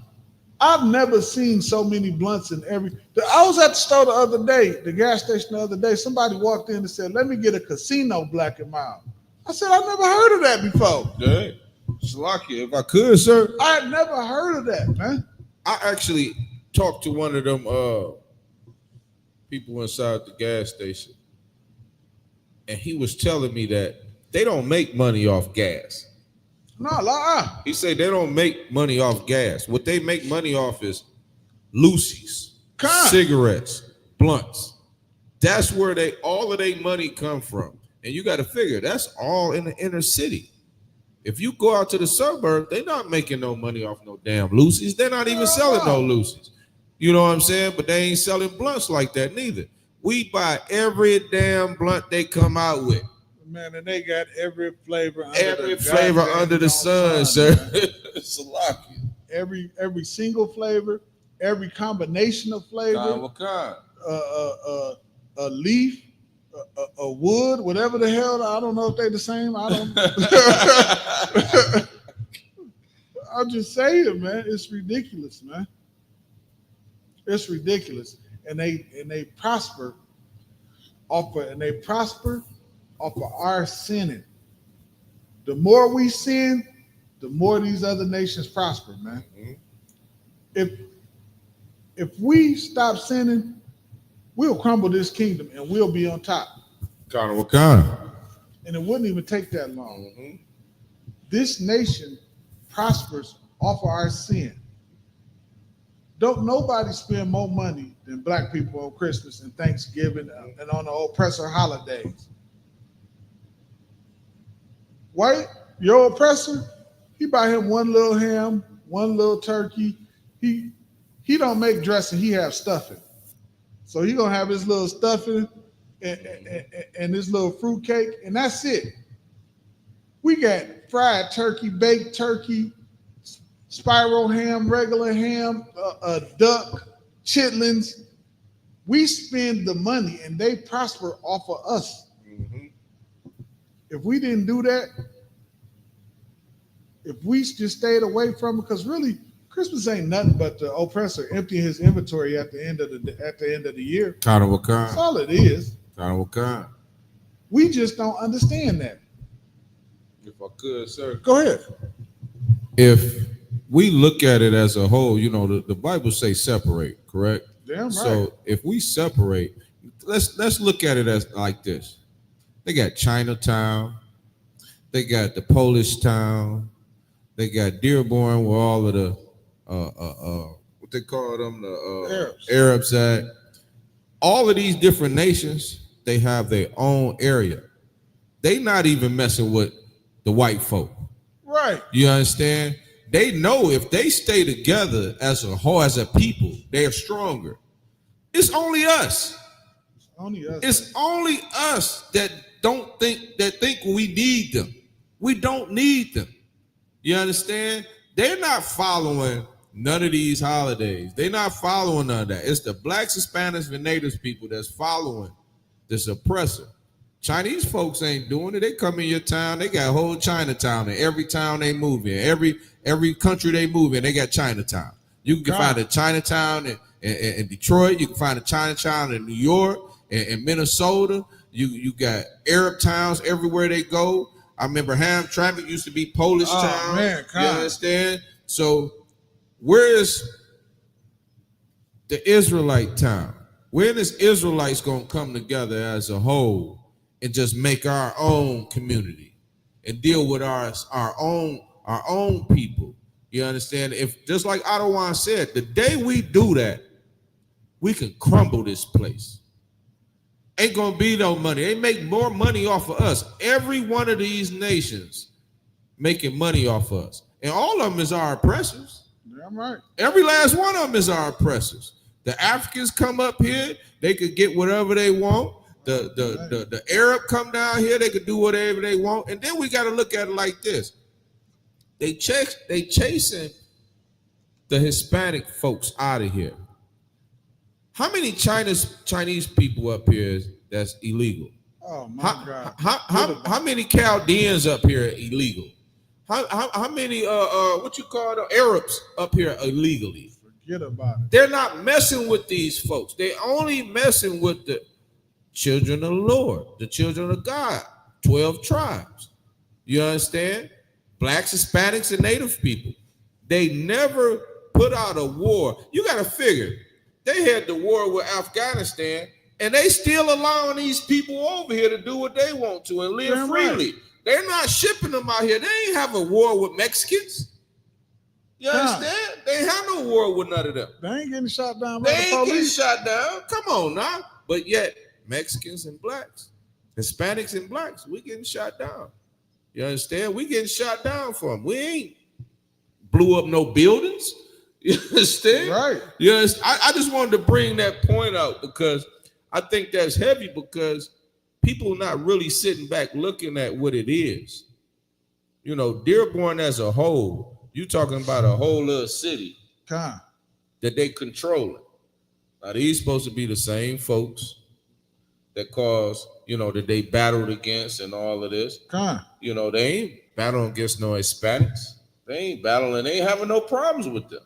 I've never seen so many blunts in I was at the store the other day, the gas station the other day. Somebody walked in and said, "Let me get a casino black and mild." I said, "I never heard of that before." Dang. Shalaki, if I could, sir. I had never heard of that, man. I actually talked to one of them people inside the gas station, and he was telling me that they don't make money off gas. No, lie. He said they don't make money off gas. What they make money off is loosies, cigarettes, blunts. That's where all of their money come from. And you got to figure that's all in the inner city. If you go out to the suburbs, they're not making no money off no damn Lucy's. They're not even selling no Lucy's. You know what I'm saying? But they ain't selling blunts like that neither. We buy every damn blunt they come out with. Man, and they got every flavor under the sun, sir. Salaki. Every single flavor, every combination of flavor. What kind? A leaf, a wood, whatever the hell. I don't know if they're the same. I don't. I'm just saying, man. It's ridiculous, man. It's ridiculous, and they prosper off of our sinning. The more we sin, the more these other nations prosper, man. Mm-hmm. If we stop sinning, we'll crumble this kingdom and we'll be on top. Wakana. And it wouldn't even take that long. Mm-hmm. This nation prospers off of our sin. Don't nobody spend more money than black people on Christmas and Thanksgiving and on the oppressor holidays. White, your oppressor, he buy him one little ham, one little turkey. He don't make dressing, he have stuffing. So he gonna have his little stuffing and his little fruit cake, and that's it. We got fried turkey, baked turkey, spiral ham, regular ham, duck, chitlins. We spend the money and they prosper off of us. Mm-hmm. If we didn't do that, if we just stayed away from it, because really Christmas ain't nothing but the oppressor emptying his inventory at the end of the year. That's all it is. We just don't understand that. If I could, sir. Go ahead. If we look at it as a whole, you know, the Bible say separate, correct? Damn right. So if we separate, let's look at it as like this. They got Chinatown, they got the Polish town, they got Dearborn where all of the what they call them, the Arabs at. All of these different nations, they have their own area. They not even messing with the white folk. Right. You understand? They know if they stay together as a whole, as a people, they're stronger. It's only us. It's only us that think we need them. We don't need them. You understand? They're not following none of these holidays. They're not following none of that. It's the blacks, Hispanics, and Natives people that's following this oppressor. Chinese folks ain't doing it. They come in your town. They got a whole Chinatown in every town they move in. Every country they move in, they got Chinatown. You can find a Chinatown in Detroit. You can find a Chinatown in New York and Minnesota. You got Arab towns everywhere they go. I remember Hamtramck used to be Polish town. Man, you understand? So where is the Israelite town? When is Israelites gonna come together as a whole and just make our own community and deal with our own people? You understand? If just like Ottawa said, the day we do that, we can crumble this place. Ain't gonna be no money. They make more money off of us. Every one of these nations making money off of us. And all of them is our oppressors. Damn right. Every last one of them is our oppressors. The Africans come up here, they could get whatever they want. The Arab come down here, they could do whatever they want. And then we got to look at it like this. They chasing the Hispanic folks out of here. How many Chinese people up here that's illegal? Oh my God! How many Chaldeans up here are illegal? How many what you call the Arabs up here illegally? Forget about it. They're not messing with these folks. They only messing with the children of the Lord, the children of God, 12 tribes. You understand? Blacks, Hispanics, and Native people. They never put out a war. You got to figure, they had the war with Afghanistan, and they still allowing these people over here to do what they want to and live freely. Right. They're not shipping them out here. They ain't have a war with Mexicans. You understand? They ain't have no war with none of them. They ain't getting shot down by the police. They ain't getting shot down. Come on now. But yet, Mexicans and blacks, Hispanics and blacks. We getting shot down. You understand? We getting shot down for them. We ain't blew up no buildings. You understand? Right. Yes. I just wanted to bring that point out because I think that's heavy because people not really sitting back looking at what it is. You know, Dearborn as a whole, you talking about a whole little city that they controlling. Now these supposed to be the same folks that caused, you know, that they battled against and all of this. You know, they ain't battling against no Hispanics. They ain't battling. They ain't having no problems with them.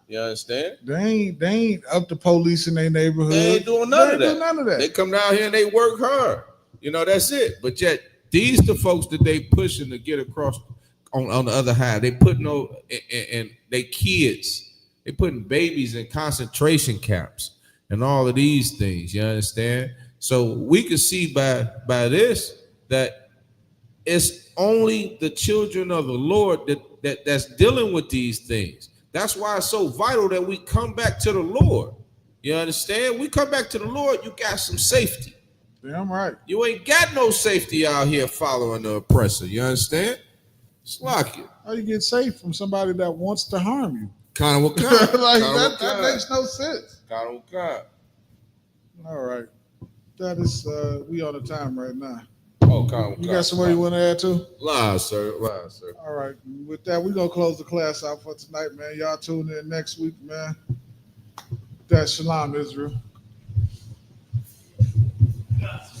You understand? They ain't up to police in their neighborhood. They ain't doing none of that. They come down here and they work hard. You know, that's it. But yet these the folks that they pushing to get across. On the other hand, they putting and they kids. They putting babies in concentration camps and all of these things. You understand? So we can see by this that it's only the children of the Lord that's dealing with these things. That's why it's so vital that we come back to the Lord. You understand? We come back to the Lord, you got some safety. Damn right. You ain't got no safety out here following the oppressor. You understand? Slack it. How you get safe from somebody that wants to harm you? Kind of that makes no sense. Kind of. All right. That is we on the time right now. Oh, you got somewhere you want to add to? Live, sir. All right. With that, we're gonna close the class out for tonight, man. Y'all tune in next week, man. That's Shalom, Israel. Yes.